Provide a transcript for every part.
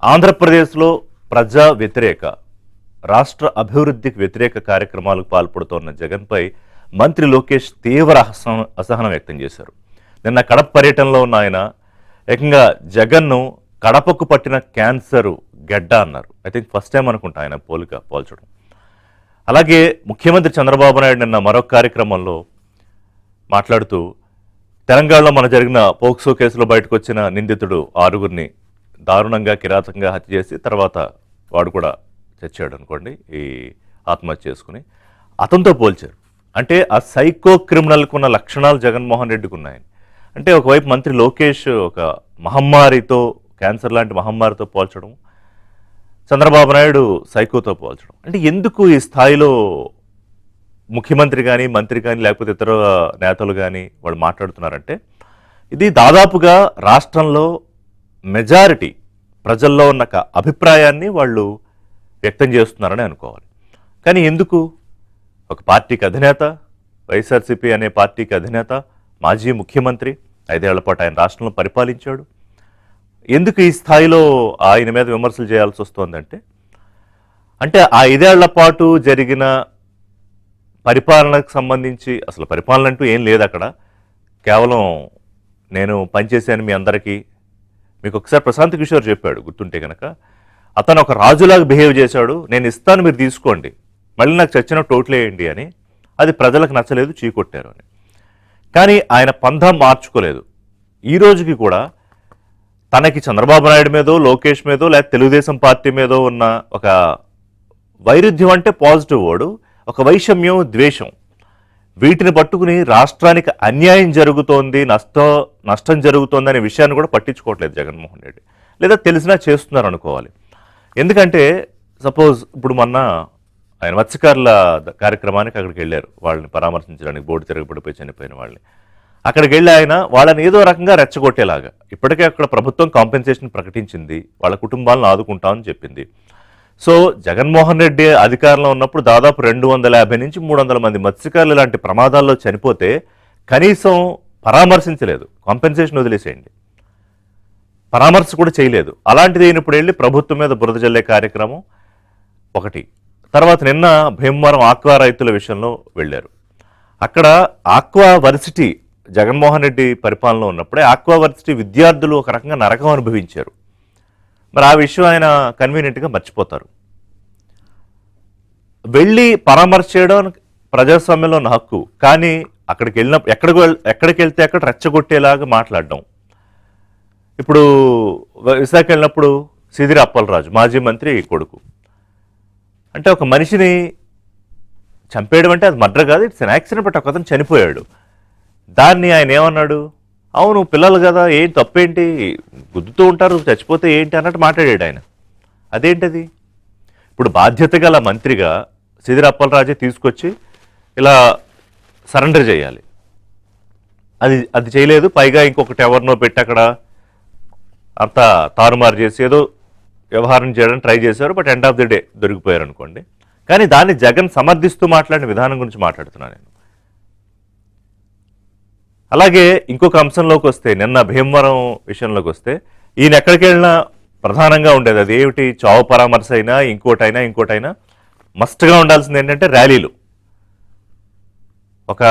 ఆంధ్రప్రదేశ్లో ప్రజా వ్యతిరేక రాష్ట్ర అభివృద్ధికి వ్యతిరేక కార్యక్రమాలకు పాల్పడుతోన్న జగన్పై మంత్రి లోకేష్ తీవ్ర అసహనం వ్యక్తం చేశారు. నిన్న కడప పర్యటనలో ఉన్న ఆయన ఏకంగా జగన్ను కడపకు పట్టిన క్యాన్సర్ గెడ్డ అన్నారు. ఐ థింక్ ఫస్ట్ టైం అనుకుంటా ఆయన పోల్చడం. అలాగే ముఖ్యమంత్రి చంద్రబాబు నాయుడు నిన్న మరొక కార్యక్రమంలో మాట్లాడుతూ తెలంగాణలో మన జరిగిన పోక్సో కేసులో బయటకు వచ్చిన నిందితుడు 6గురిని దారుణంగా కిరాతకంగా హత్య చేసి తర్వాత వాడు కూడా చచ్చాడు అనుకోండి, ఈ ఆత్మహత్య చేసుకుని అతనితో పోల్చారు. అంటే ఆ సైకో క్రిమినల్కు ఉన్న లక్షణాలు జగన్మోహన్ రెడ్డికి ఉన్నాయని. అంటే ఒకవైపు మంత్రి లోకేష్ ఒక మహమ్మారితో, క్యాన్సర్ లాంటి మహమ్మారితో పోల్చడం, చంద్రబాబు నాయుడు సైకోతో పోల్చడం. అంటే ఎందుకు ఈ స్థాయిలో ముఖ్యమంత్రి కానీ, మంత్రి కానీ, లేకపోతే ఇతర నేతలు కానీ వాళ్ళు మాట్లాడుతున్నారంటే ఇది దాదాపుగా రాష్ట్రంలో మెజారిటీ ప్రజల్లో ఉన్న అభిప్రాయాన్ని వాళ్ళు వ్యక్తం చేస్తున్నారని అనుకోవాలి. కానీ ఎందుకు ఒక పార్టీకి అధినేత, వైఎస్ఆర్సీపీ అనే పార్టీకి అధినేత, మాజీ ముఖ్యమంత్రి, 5 ఏళ్ల పాటు ఆయన రాష్ట్రంలో పరిపాలించాడు, ఎందుకు ఈ స్థాయిలో ఆయన మీద విమర్శలు చేయాల్సి వస్తుందంటే, అంటే ఆ 5 ఏళ్ల పాటు జరిగిన పరిపాలనకు సంబంధించి అసలు పరిపాలన అంటూ ఏం లేదు అక్కడ. కేవలం నేను పనిచేశాను మీ అందరికీ. మీకు ఒకసారి ప్రశాంత్ కిషోర్ చెప్పాడు గుర్తుంటే కనుక, అతను ఒక రాజులాగా బిహేవ్ చేశాడు, నేను ఇస్తాను మీరు తీసుకోండి, మళ్ళీ నాకు చచ్చిన టోట్లేయండి అని. అది ప్రజలకు నచ్చలేదు, చీకొట్టారు అని. కానీ ఆయన పంథా మార్చుకోలేదు. ఈ రోజుకి కూడా తనకి చంద్రబాబు నాయుడు మీదో, లోకేష్ మీదో, లేకపోతే తెలుగుదేశం పార్టీ మీదో ఉన్న ఒక వైరుధ్యం అంటే పాజిటివ్ వర్డ్, ఒక వైషమ్యం, ద్వేషం, వీటిని పట్టుకుని రాష్ట్రానికి అన్యాయం జరుగుతోంది, నష్టం జరుగుతోంది అనే విషయాన్ని కూడా పట్టించుకోవట్లేదు జగన్మోహన్ రెడ్డి. లేదా తెలిసినా చేస్తున్నారు అనుకోవాలి. ఎందుకంటే సపోజ్ ఇప్పుడు మొన్న ఆయన మత్స్యకారుల కార్యక్రమానికి అక్కడికి వెళ్ళారు, వాళ్ళని పరామర్శించడానికి, బోర్డు తిరగబడిపోయి చనిపోయిన వాళ్ళని. అక్కడికి వెళ్ళి ఆయన వాళ్ళని ఏదో రకంగా రెచ్చగొట్టేలాగా, ఇప్పటికే అక్కడ ప్రభుత్వం కాంపెన్సేషన్ ప్రకటించింది, వాళ్ళ కుటుంబాలను ఆదుకుంటామని చెప్పింది. సో జగన్మోహన్ రెడ్డి అధికారంలో ఉన్నప్పుడు దాదాపు 250 నుంచి 300 మంది మత్స్యకారులు లాంటి ప్రమాదాల్లో చనిపోతే కనీసం పరామర్శించలేదు, కాంపెన్సేషన్ వదిలేసేయండి, పరామర్శ కూడా చేయలేదు. అలాంటిది అయినప్పుడు వెళ్ళి ప్రభుత్వం మీద బురద జల్లే కార్యక్రమం ఒకటి. తర్వాత నిన్న భీమవరం ఆక్వా రైతుల విషయంలో వెళ్ళారు. అక్కడ ఆక్వా వర్సిటీ జగన్మోహన్ రెడ్డి పరిపాలనలో ఉన్నప్పుడే ఆక్వా వర్సిటీ విద్యార్థులు ఒక రకంగా నరకం అనుభవించారు. మరి ఆ విషయం ఆయన కన్వీనియంట్గా మర్చిపోతారు. వెళ్ళి పరామర్శ చేయడం ప్రజాస్వామ్యంలో ఉన్న హక్కు, కానీ అక్కడికి వెళ్ళినప్పుడు ఎక్కడికి వెళ్తే అక్కడ రెచ్చగొట్టేలాగా మాట్లాడడం. ఇప్పుడు విశాఖ వెళ్ళినప్పుడు సిదిరి అప్పలరాజు మాజీ మంత్రి కొడుకు, అంటే ఒక మనిషిని చంపేయడం అంటే అది మర్డర్ కాదు, ఇట్స్ అన్ యాక్సిడెంట్, బట్ ఒక అతను చనిపోయాడు. దాన్ని ఆయన ఏమన్నాడు, అవును పిల్లలు కదా, ఏం తప్పేంటి, గుద్దుతూ ఉంటారు, చచ్చిపోతే ఏంటి అన్నట్టు మాట్లాడాడు ఆయన. అదేంటది? ఇప్పుడు బాధ్యత గల మంత్రిగా సిదిరి అప్పలరాజే తీసుకొచ్చి ఇలా సరెండర్ చేయాలి, అది చేయలేదు. పైగా ఇంకొకటి ఎవరినో పెట్టి అక్కడ అంతా తారుమారు చేసి ఏదో వ్యవహారం చేయడానికి ట్రై చేశారు, but end of the day దొరికిపోయారు అనుకోండి. కానీ దాన్ని జగన్ సమర్థిస్తూ మాట్లాడిన విధానం గురించి మాట్లాడుతున్నాను నేను. అలాగే ఇంకొక అంశంలోకి వస్తే, నిన్న భీమవరం విషయంలోకి వస్తే, ఈయన ఎక్కడికి వెళ్ళినా ప్రధానంగా ఉండేది అది ఏమిటి, చావు పరామర్శ అయినా ఇంకోటైనా మస్ట్గా ఉండాల్సింది ఏంటంటే ర్యాలీలు. ఒక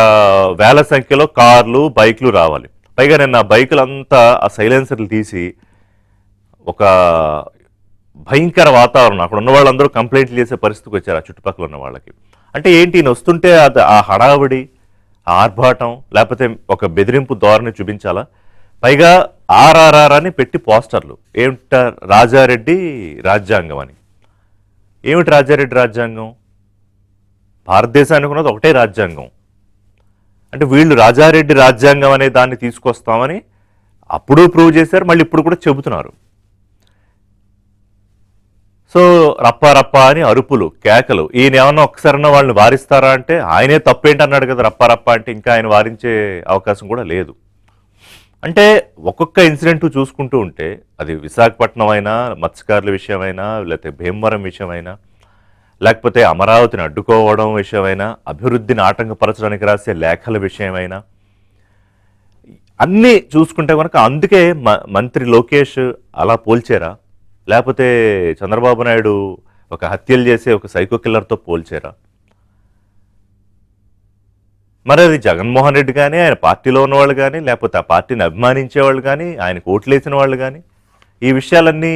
వేల సంఖ్యలో కార్లు, బైక్లు రావాలి. పైగా నిన్న బైకులంతా ఆ సైలెన్సర్లు తీసి ఒక భయంకర వాతావరణం, అక్కడ ఉన్న వాళ్ళందరూ కంప్లైంట్లు చేసే పరిస్థితికి వచ్చారు ఆ చుట్టుపక్కల ఉన్న వాళ్ళకి. అంటే ఏంటి, ఈయన వస్తుంటే అది ఆ హడావిడి, ఆర్భాటం, లేకపోతే ఒక బెదిరింపు ధోరణి చూపించాలా? పైగా ఆర్ఆర్ఆర్ అని పెట్టి పోస్టర్లు, ఏమిట రాజారెడ్డి రాజ్యాంగం అని. ఏమిటి రాజారెడ్డి రాజ్యాంగం? భారతదేశానికి ఉన్నది ఒకటే రాజ్యాంగం. అంటే వీళ్ళు రాజారెడ్డి రాజ్యాంగం అనే దాన్ని తీసుకొస్తామని అప్పుడు ప్రూవ్ చేశారు, మళ్ళీ ఇప్పుడు కూడా చెబుతున్నారు. సో రప్పా అని అరుపులు, కేకలు. ఈయన ఏమన్నా ఒకసారన్నా వాళ్ళని వారిస్తారా అంటే ఆయనే తప్పేంటి అన్నాడు కదా, రప్పా అంటే ఇంకా ఆయన వారించే అవకాశం కూడా లేదు. అంటే ఒక్కొక్క ఇన్సిడెంట్ చూసుకుంటూ ఉంటే, అది విశాఖపట్నం అయినా, మత్స్యకారుల విషయమైనా, లేకపోతే భీమవరం విషయమైనా, లేకపోతే అమరావతిని అడ్డుకోవడం విషయమైనా, అభివృద్ధిని ఆటంకపరచడానికి రాసే లేఖల విషయమైనా, అన్నీ చూసుకుంటే కనుక అందుకే మంత్రి లోకేష్ అలా పోల్చారా? లేకపోతే చంద్రబాబు నాయుడు ఒక హత్యలు చేసే ఒక సైకో కిల్లర్తో పోల్చారా? మరి అది జగన్మోహన్ రెడ్డి కానీ, ఆయన పార్టీలో ఉన్నవాళ్ళు కానీ, లేకపోతే ఆ పార్టీని అభిమానించేవాళ్ళు కానీ, ఆయనకు ఓట్లేసిన వాళ్ళు కానీ, ఈ విషయాలన్నీ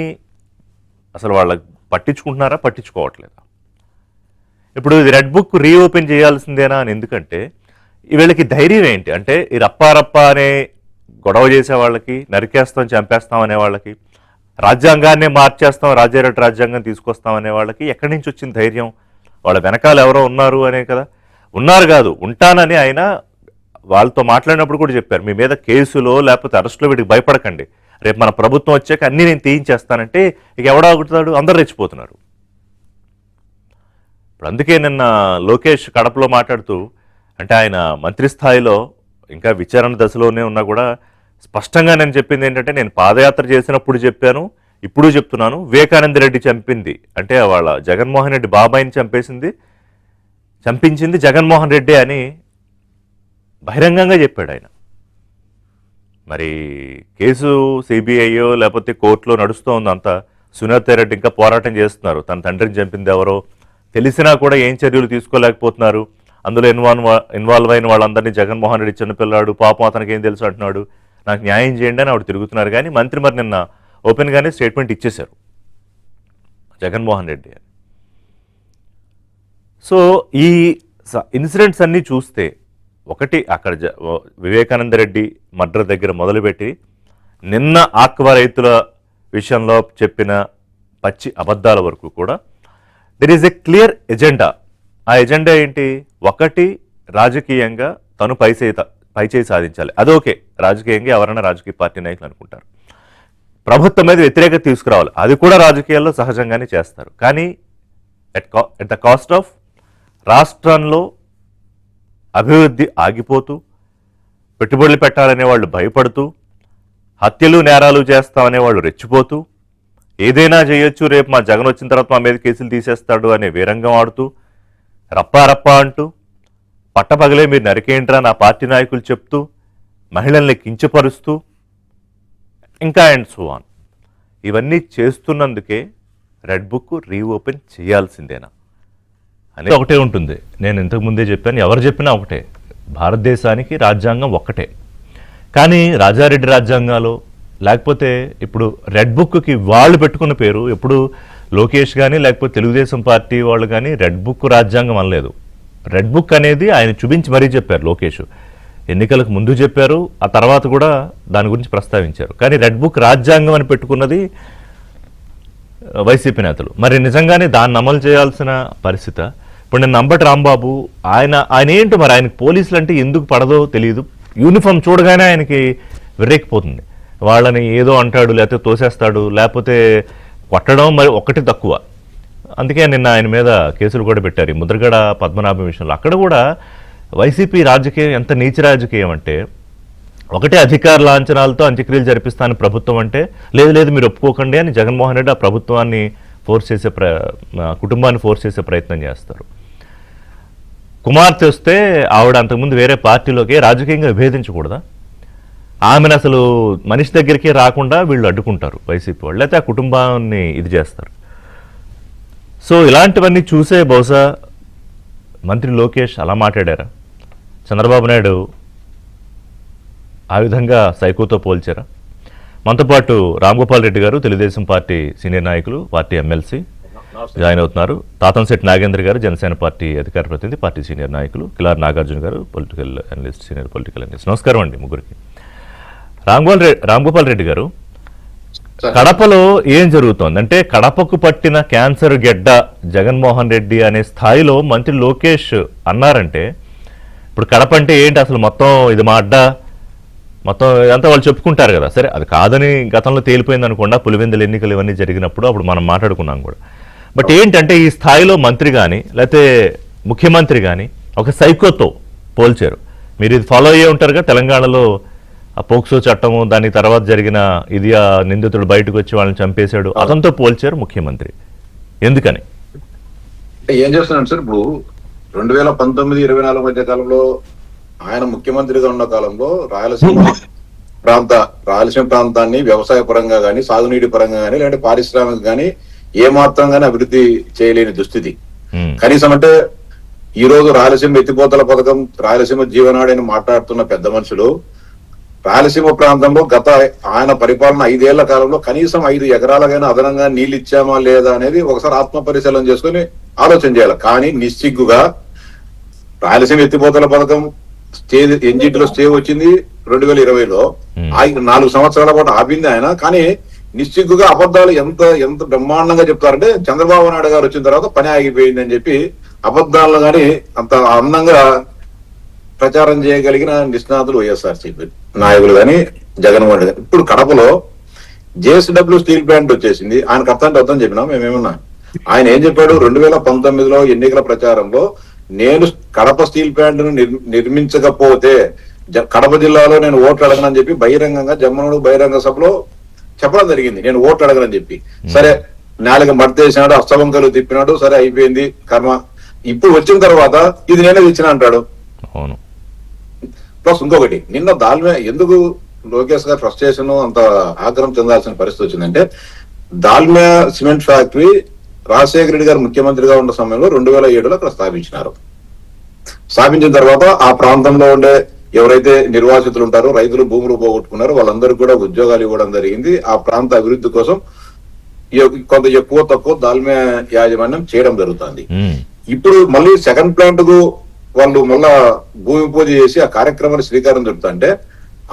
అసలు వాళ్ళకి పట్టించుకుంటున్నారా, పట్టించుకోవట్లేదా? ఇప్పుడు ఇది రెడ్ బుక్ రీఓపెన్ చేయాల్సిందేనా అని. ఎందుకంటే వీళ్ళకి ధైర్యం ఏంటి అంటే, ఈ రప్పారప్ప అనే గొడవ చేసే వాళ్ళకి, నరికేస్తాం చంపేస్తాం అనే వాళ్ళకి, రాజ్యాంగాన్నే మార్చేస్తాం, రాజ్యారెడ్డి రాజ్యాంగం తీసుకొస్తాం అనే వాళ్ళకి ఎక్కడి నుంచి వచ్చిన ధైర్యం? వాళ్ళ వెనకాల ఎవరో ఉన్నారు అనే కదా. ఉన్నారు కాదు, ఉంటానని ఆయన వాళ్ళతో మాట్లాడినప్పుడు కూడా చెప్పారు, మీ మీద కేసులో లేకపోతే అరెస్టులో వీటికి భయపడకండి, రేపు మన ప్రభుత్వం వచ్చాక అన్నీ నేను తీయించేస్తానంటే ఇక ఎవడో అగుతాడు, అందరు రెచ్చిపోతున్నారు. ఇప్పుడు అందుకే నిన్న లోకేష్ కడపలో మాట్లాడుతూ, అంటే ఆయన మంత్రి స్థాయిలో ఇంకా విచారణ దశలోనే ఉన్నా కూడా స్పష్టంగా నేను చెప్పింది ఏంటంటే, నేను పాదయాత్ర చేసినప్పుడు చెప్పాను, ఇప్పుడు చెప్తున్నాను, వివేకానంద రెడ్డి చంపింది అంటే వాళ్ళ జగన్మోహన్ రెడ్డి బాబాయిని చంపించింది జగన్మోహన్ రెడ్డి అని బహిరంగంగా చెప్పాడు ఆయన. మరి కేసు సిబిఐయో లేకపోతే కోర్టులో నడుస్తూ ఉందంతా. సునీత రెడ్డి ఇంకా పోరాటం చేస్తున్నారు, తన తండ్రిని చంపింది ఎవరో తెలిసినా కూడా ఏం చర్యలు తీసుకోలేకపోతున్నారు. అందులో ఇన్వాల్వ్ అయిన వాళ్ళందరినీ జగన్మోహన్ రెడ్డి చిన్నపిల్లాడు, పాపం అతనికి ఏం తెలుసు అంటున్నాడు, నాకు న్యాయం చేయండి అని ఆవిడ తిరుగుతున్నారు. కానీ మంత్రి మరి నిన్న ఓపెన్గానే స్టేట్మెంట్ ఇచ్చేశారు జగన్మోహన్ రెడ్డి అని. సో ఈ ఇన్సిడెంట్స్ అన్నీ చూస్తే, ఒకటి అక్కడ వివేకానంద రెడ్డి మర్డర్ దగ్గర మొదలుపెట్టి నిన్న ఆక్వా రైతుల విషయంలో చెప్పిన పచ్చి అబద్ధాల వరకు కూడా there is a clear agenda. ఆ ఎజెండా ఏంటి? ఒకటి, రాజకీయంగా తను పైచేయి సాధించాలి. అదోకే, రాజకీయంగా ఎవరైనా రాజకీయ పార్టీ నాయకులు అనుకుంటారు. ప్రభుత్వం మీద వ్యతిరేకత తీసుకురావాలి, అది కూడా రాజకీయాల్లో సహజంగానే చేస్తారు. కానీ ఎట్ ద కాస్ట్ ఆఫ్ రాష్ట్రంలో అభివృద్ధి ఆగిపోతూ, పెట్టుబడులు పెట్టాలనే వాళ్ళు భయపడుతూ, హత్యలు నేరాలు చేస్తామనే వాళ్ళు రెచ్చిపోతూ, ఏదైనా చేయొచ్చు, రేపు మా జగన్ వచ్చిన తర్వాత మా మీద కేసులు తీసేస్తాడు అనే వీరంగం ఆడుతూ, రప్పా అంటూ, పట్టపగలే మీరు నరికేంట్రా నా పార్టీ నాయకులు చెప్తూ, మహిళల్ని కించపరుస్తూ, ఇంకా అండ్ సో ఆన్. ఇవన్నీ చేస్తున్నందుకే రెడ్ బుక్ రీఓపెన్ చేయాల్సిందేనా అనేది ఒకటే ఉంటుంది. నేను ఇంతకుముందే చెప్పాను, ఎవరు చెప్పినా ఒకటే, భారతదేశానికి రాజ్యాంగం ఒక్కటే. కానీ రాజారెడ్డి రాజ్యాంగాలు లేకపోతే ఇప్పుడు రెడ్ బుక్కి వాళ్ళు పెట్టుకున్న పేరు, ఎప్పుడు లోకేష్ కానీ లేకపోతే తెలుగుదేశం పార్టీ వాళ్ళు కానీ రెడ్ బుక్ రాజ్యాంగం అనలేదు. రెడ్ బుక్ అనేది ఆయన చూపించి మరీ చెప్పారు లోకేష్, ఎన్నికలకు ముందు చెప్పారు, ఆ తర్వాత కూడా దాని గురించి ప్రస్తావించారు. కానీ రెడ్ బుక్ రాజ్యాంగం అని పెట్టుకున్నది వైసీపీ నేతలు. మరి నిజంగానే దాన్ని అమలు చేయాల్సిన పరిస్థితి. ఇప్పుడు నేను నంబటి రాంబాబు ఆయన ఏంటో మరి, ఆయనకి పోలీసులు అంటే ఎందుకు పడదో తెలియదు. యూనిఫామ్ చూడగానే ఆయనకి విర్రెక్కిపోతుంది. వాళ్ళని ఏదో అంటాడు, లేకపోతే తోసేస్తాడు, లేకపోతే కొట్టడం మరి ఒకటి తక్కువ. అందుకే నిన్న ఆయన మీద కేసులు కూడా పెట్టారు, ఈ ముద్రగడ పద్మనాభం విషయంలో. అక్కడ కూడా వైసీపీ రాజకీయం ఎంత నీచ రాజకీయం అంటే, ఒకటే అధికార లాంఛనాలతో అంత్యక్రియలు జరిపిస్తాను ప్రభుత్వం అంటే, లేదు మీరు ఒప్పుకోకండి అని జగన్మోహన్ రెడ్డి ఆ ప్రభుత్వాన్ని ఫోర్స్ చేసే కుటుంబాన్ని ఫోర్స్ చేసే ప్రయత్నం చేస్తారు. కుమార్తె వస్తే ఆవిడ అంతకుముందు వేరే పార్టీలోకి రాజకీయంగా విభేదించకూడదా? ఆమెను అసలు మనిషి దగ్గరికి రాకుండా వీళ్ళు అడ్డుకుంటారు వైసీపీ వాళ్ళు, లేకపోతే ఆ కుటుంబాన్ని ఇది చేస్తారు. సో ఇలాంటివన్నీ చూసే బహుశా మంత్రి లోకేష్ అలా మాట్లాడారా? చంద్రబాబు నాయుడు ఆ విధంగా సైకోతో పోల్చారా? మనతో పాటు రామ్గోపాల్ రెడ్డి గారు, తెలుగుదేశం పార్టీ సీనియర్ నాయకులు, పార్టీ ఎమ్మెల్సీ జాయిన్ అవుతున్నారు. తాతంశెట్టి నాగేంద్ర గారు, జనసేన పార్టీ అధికార ప్రతినిధి, పార్టీ సీనియర్ నాయకులు, కిలార్ నాగార్జున గారు, political analyst, senior political analyst. నమస్కారం అండి ముగ్గురికి. రామ్గోపాల్ రెడ్డి గారు, కడపలో ఏం జరుగుతోంది అంటే, కడపకు పట్టిన క్యాన్సర్ గెడ్డ జగన్మోహన్ రెడ్డి అనే స్థాయిలో మంత్రి లోకేష్ అన్నారంటే, ఇప్పుడు కడప అంటే ఏంటి అసలు, మొత్తం ఇది మా అడ్డ, మొత్తం ఇదంతా వాళ్ళు చెప్పుకుంటారు కదా. సరే, అది కాదని గతంలో తేలిపోయింది అనుకోండి, పులివెందుల ఎన్నికలు ఇవన్నీ జరిగినప్పుడు అప్పుడు మనం మాట్లాడుకున్నాం కూడా. బట్ ఏంటంటే ఈ స్థాయిలో మంత్రి కానీ లేకపోతే ముఖ్యమంత్రి కానీ ఒక సైకోతో పోల్చారు. మీరు ఇది ఫాలో అయ్యే ఉంటారుగా, తెలంగాణలో ఆ పోక్సో చట్టము, దాని తర్వాత జరిగిన ఇది, ఆ నిందితుడు బయటకు వచ్చి వాళ్ళని చంపేశాడు, అతనితో పోల్చారు ముఖ్యమంత్రి. ఎందుకని? ఏం చేస్తున్నాడు సార్, ఇప్పుడు 2019-24 మధ్య కాలంలో ఆయన ముఖ్యమంత్రిగా ఉన్న కాలంలో రాయలసీమ రాయలసీమ ప్రాంతాన్ని వ్యవసాయ పరంగా కానీ, సాగునీటి పరంగా కానీ, లేదంటే పారిశ్రామిక కానీ ఏ మాత్రం గానీ అభివృద్ధి చేయలేని దుస్థితి. కనీసం అంటే ఈ రోజు రాయలసీమ ఎత్తిపోతల పథకం, రాయలసీమ జీవనాడి అని మాట్లాడుతున్న పెద్ద మనుషులు రాయలసీమ ప్రాంతంలో గత ఆయన పరిపాలన 5 ఏళ్ల కాలంలో కనీసం 5 ఎకరాలకైనా అదనంగా నీళ్ళు ఇచ్చామా లేదా అనేది ఒకసారి ఆత్మ పరిశీలన చేసుకుని ఆలోచన చేయాలి. కానీ నిస్సిగ్గుగా రాయలసీమ ఎత్తిపోతల పథకం స్టే ఎన్జిటిలో స్టే వచ్చింది 2020లో. 4 సంవత్సరాల పాటు ఆపింది ఆయన. కానీ నిస్సిగ్గుగా అబద్ధాలు ఎంత బ్రహ్మాండంగా చెప్తారంటే చంద్రబాబు నాయుడు గారు వచ్చిన తర్వాత పని ఆగిపోయింది అని చెప్పి అబద్ధాలను కానీ అంత అందంగా ప్రచారం చేయగలిగిన నిష్ణాతులు వైఎస్ఆర్సీపీ నాయకులు కానీ జగన్మోహన్ రెడ్డి గారు. ఇప్పుడు కడపలో జేఎస్డబ్ల్యూ స్టీల్ ప్లాంట్ వచ్చేసింది. ఆయనకు అర్థం చెప్పినా మేమేమన్నా. ఆయన ఏం చెప్పాడు 2019లో ఎన్నికల ప్రచారంలో, నేను కడప స్టీల్ ప్లాంట్ ను నిర్మించకపోతే కడప జిల్లాలో నేను ఓట్లు అడగనని చెప్పి బహిరంగంగా జమ్మనుడు బహిరంగ సభలో చెప్పడం జరిగింది. నేను ఓట్లు అడగనని చెప్పి. సరే, నాలుగు మడతేసినాడు, అస్తవంకలు తిప్పినాడు, సరే అయిపోయింది కర్మ. ఇప్పుడు వచ్చిన తర్వాత ఇది నేనే తెచ్చిన అంటాడు. ప్లస్ ఇంకొకటి, నిన్న దాల్మియా ఎందుకు లోకేష్ గారు ఫ్రస్ట్రేషన్ అంత ఆగ్రహం చెందాల్సిన పరిస్థితి వచ్చిందంటే, దాల్మియా సిమెంట్ ఫ్యాక్టరీ రాజశేఖర రెడ్డి గారు ముఖ్యమంత్రిగా ఉన్న సమయంలో 2007లో అక్కడ స్థాపించినారు. స్థాపించిన తర్వాత ఆ ప్రాంతంలో ఉండే ఎవరైతే నిర్వాసితులు ఉంటారో, రైతులు భూములు పోగొట్టుకున్నారో వాళ్ళందరూ కూడా ఉద్యోగాలు ఇవ్వడం జరిగింది. ఆ ప్రాంత అభివృద్ధి కోసం కొంత ఎక్కువ తక్కువ దాల్మియా యాజమాన్యం చేయడం జరుగుతుంది. ఇప్పుడు మళ్ళీ సెకండ్ ప్లాంట్ కు వాళ్ళు మళ్ళా భూమి పూజ చేసి ఆ కార్యక్రమాన్ని శ్రీకారం చుడుతుంటే,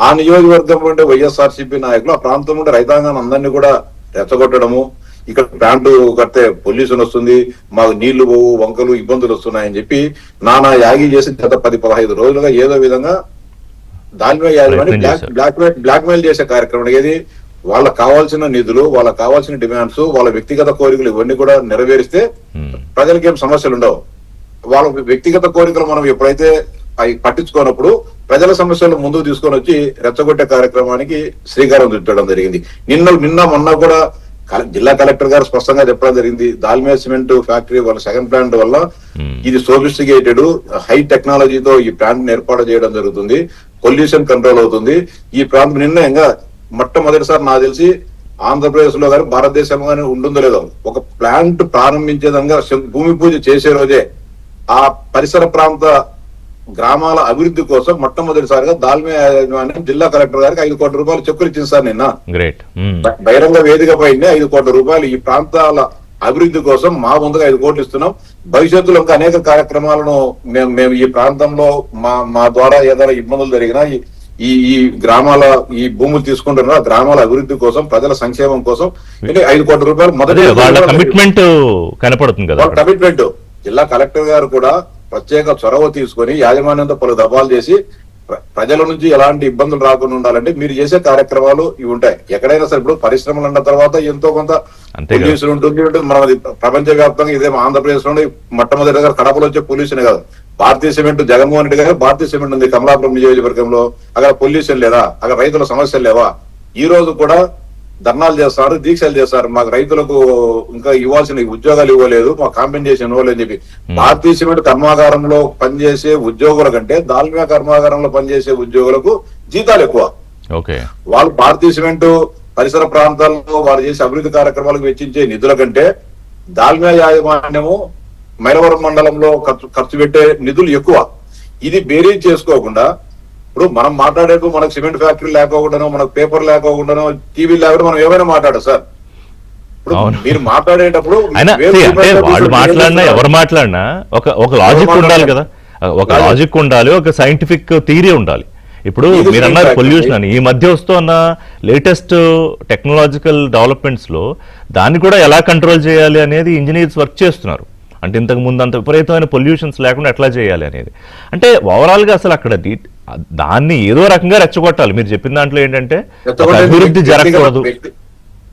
ఆ నియోజకవర్గం ఉండే వైఎస్ఆర్సీపీ నాయకులు ఆ ప్రాంతం ఉండే రైతాంగాన్ని అందరినీ కూడా రెచ్చగొట్టడము, ఇక్కడ ప్లాంట్ కడితే పొల్యూషన్ వస్తుంది, మాకు నీళ్లు పోవు, వంకలు ఇబ్బందులు వస్తున్నాయని చెప్పి నానా యాగి చేసి గత 10-15 రోజులుగా ఏదో విధంగా దాల్మియా యాజమాన్యం బ్లాక్ మెయిల్ చేసే కార్యక్రమం. ఏది వాళ్ళకి కావాల్సిన నిధులు, వాళ్ళకి కావాల్సిన డిమాండ్స్, వాళ్ళ వ్యక్తిగత కోరికలు ఇవన్నీ కూడా నెరవేరిస్తే ప్రజలకి ఏం సమస్యలు ఉండవు. వాళ్ళ వ్యక్తిగత కోరికలు మనం ఎప్పుడైతే అవి పట్టించుకోనప్పుడు ప్రజల సమస్యలు ముందుకు తీసుకొని వచ్చి రెచ్చగొట్టే కార్యక్రమానికి శ్రీకారం చుట్టడం జరిగింది. నిన్న మొన్న కూడా జిల్లా కలెక్టర్ గారు స్పష్టంగా చెప్పడం జరిగింది, దాల్మియా సిమెంట్ ఫ్యాక్టరీ వాళ్ళ సెకండ్ ప్లాంట్ వల్ల ఇది సోఫిస్టికేటెడ్ హై టెక్నాలజీతో ఈ ప్లాంట్ ఏర్పాటు చేయడం జరుగుతుంది, పొల్యూషన్ కంట్రోల్ అవుతుంది. ఈ ప్రాంతం నిర్ణయంగా మొట్టమొదటిసారి నాకు తెలిసి ఆంధ్రప్రదేశ్ లో కానీ భారతదేశంలో కానీ ఉంటుందో లేదో ఒక ప్లాంట్ ప్రారంభించేదంగా భూమి పూజ చేసే రోజే ఆ పరిసర ప్రాంత గ్రామాల అభివృద్ధి కోసం మొట్టమొదటిసారిగా దాల్మియా యాజమాన్యం జిల్లా కలెక్టర్ గారికి 5 కోట్ల రూపాయలు చెక్కులు ఇచ్చింది సార్ నిన్న. బహిరంగ వేదిక పైన 5 కోట్ల రూపాయలు ఈ ప్రాంతాల అభివృద్ధి కోసం మా ముందుగా 5 కోట్లు ఇస్తున్నాం. భవిష్యత్తులో ఇంకా అనేక కార్యక్రమాలను మేము ఈ ప్రాంతంలో మా ద్వారా ఏదైనా ఇబ్బందులు జరిగినా ఈ గ్రామాల ఈ భూములు తీసుకుంటున్నా గ్రామాల అభివృద్ధి కోసం, ప్రజల సంక్షేమం కోసం 5 కోట్ల రూపాయలు మొదటి కమిట్మెంట్ కనపడుతుంది కదా. కమిట్మెంట్ జిల్లా కలెక్టర్ గారు కూడా ప్రత్యేక చొరవ తీసుకొని యాజమాన్యంతో పలు దఫాలు చేసి ప్రజల నుంచి ఎలాంటి ఇబ్బందులు రాకుండా ఉండాలంటే మీరు చేసే కార్యక్రమాలు ఇవి ఉంటాయి. ఎక్కడైనా సరే ఇప్పుడు పరిశ్రమలు అన్న తర్వాత ఎంతో కొంత పొల్యూషన్ ఉంటుంది. మనది ప్రపంచ వ్యాప్తంగా ఇదే ఆంధ్రప్రదేశ్ లో మొట్టమొదటిగా కడపలో వచ్చే పొల్యూషన్ కాదు. భారతీయ సిమెంట్ జగన్మోహన్ రెడ్డి గారు భారతీయ సిమెంట్ ఉంది కమలాపురం నియోజకవర్గంలో, అక్కడ పొల్యూషన్ లేదా, అక్కడ రైతుల సమస్యలు లేవా? ఈ రోజు కూడా ధర్నాలు చేస్తారు, దీక్షలు చేస్తారు, మాకు రైతులకు ఇంకా ఇవ్వాల్సిన ఉద్యోగాలు ఇవ్వలేదు, మాకు కాంపెన్సేషన్ ఇవ్వలేదని చెప్పి. భారతీయ సిమెంట్ కర్మాగారంలో పనిచేసే ఉద్యోగుల కంటే దాల్మియా కర్మాగారంలో పనిచేసే ఉద్యోగులకు జీతాలు ఎక్కువ. వాళ్ళు భారతీయ సిమెంట్ పరిసర ప్రాంతాల్లో వారు చేసే అభివృద్ధి కార్యక్రమాలకు వెచ్చించే నిధుల కంటే దాల్మియా యాజమాన్యము మైలవరం మండలంలో ఖర్చు పెట్టే నిధులు ఎక్కువ. ఇది బేరీజ్ చేసుకోకుండా ఇప్పుడు మనం మాట్లాడేటప్పుడు మనకు సిమెంట్ ఫ్యాక్టరీ లేకోకుండానో, మనకు పేపర్ లేకోకుండానో, టీవీ లేకుండా మనం ఏమైనా మాట్లాడదు సార్. ఇప్పుడు మీరు మాట్లాడేటప్పుడు వాళ్ళు మాట్లాడినా ఎవరు మాట్లాడినా ఒక లాజిక్ ఉండాలి కదా, ఒక లాజిక్ ఉండాలి, ఒక సైంటిఫిక్ థియరీ ఉండాలి. ఇప్పుడు మీరు అన్నారు పొల్యూషన్ అని, ఈ మధ్య వస్తున్న లేటెస్ట్ టెక్నాలజికల్ డెవలప్మెంట్స్ లో దాన్ని కూడా ఎలా కంట్రోల్ చేయాలి అనేది ఇంజనీర్స్ వర్క్ చేస్తున్నారు. అంటే ఇంతకు ముందు అంత విపరీతమైన పొల్యూషన్స్ లేకుండా ఎట్లా చేయాలి అనేది. అంటే ఓవరాల్ గా అసలు అక్కడ దాన్ని ఏదో రకంగా రెచ్చగొట్టాలి. మీరు చెప్పిన దాంట్లో ఏంటంటే అభివృద్ధి జరగకూడదు,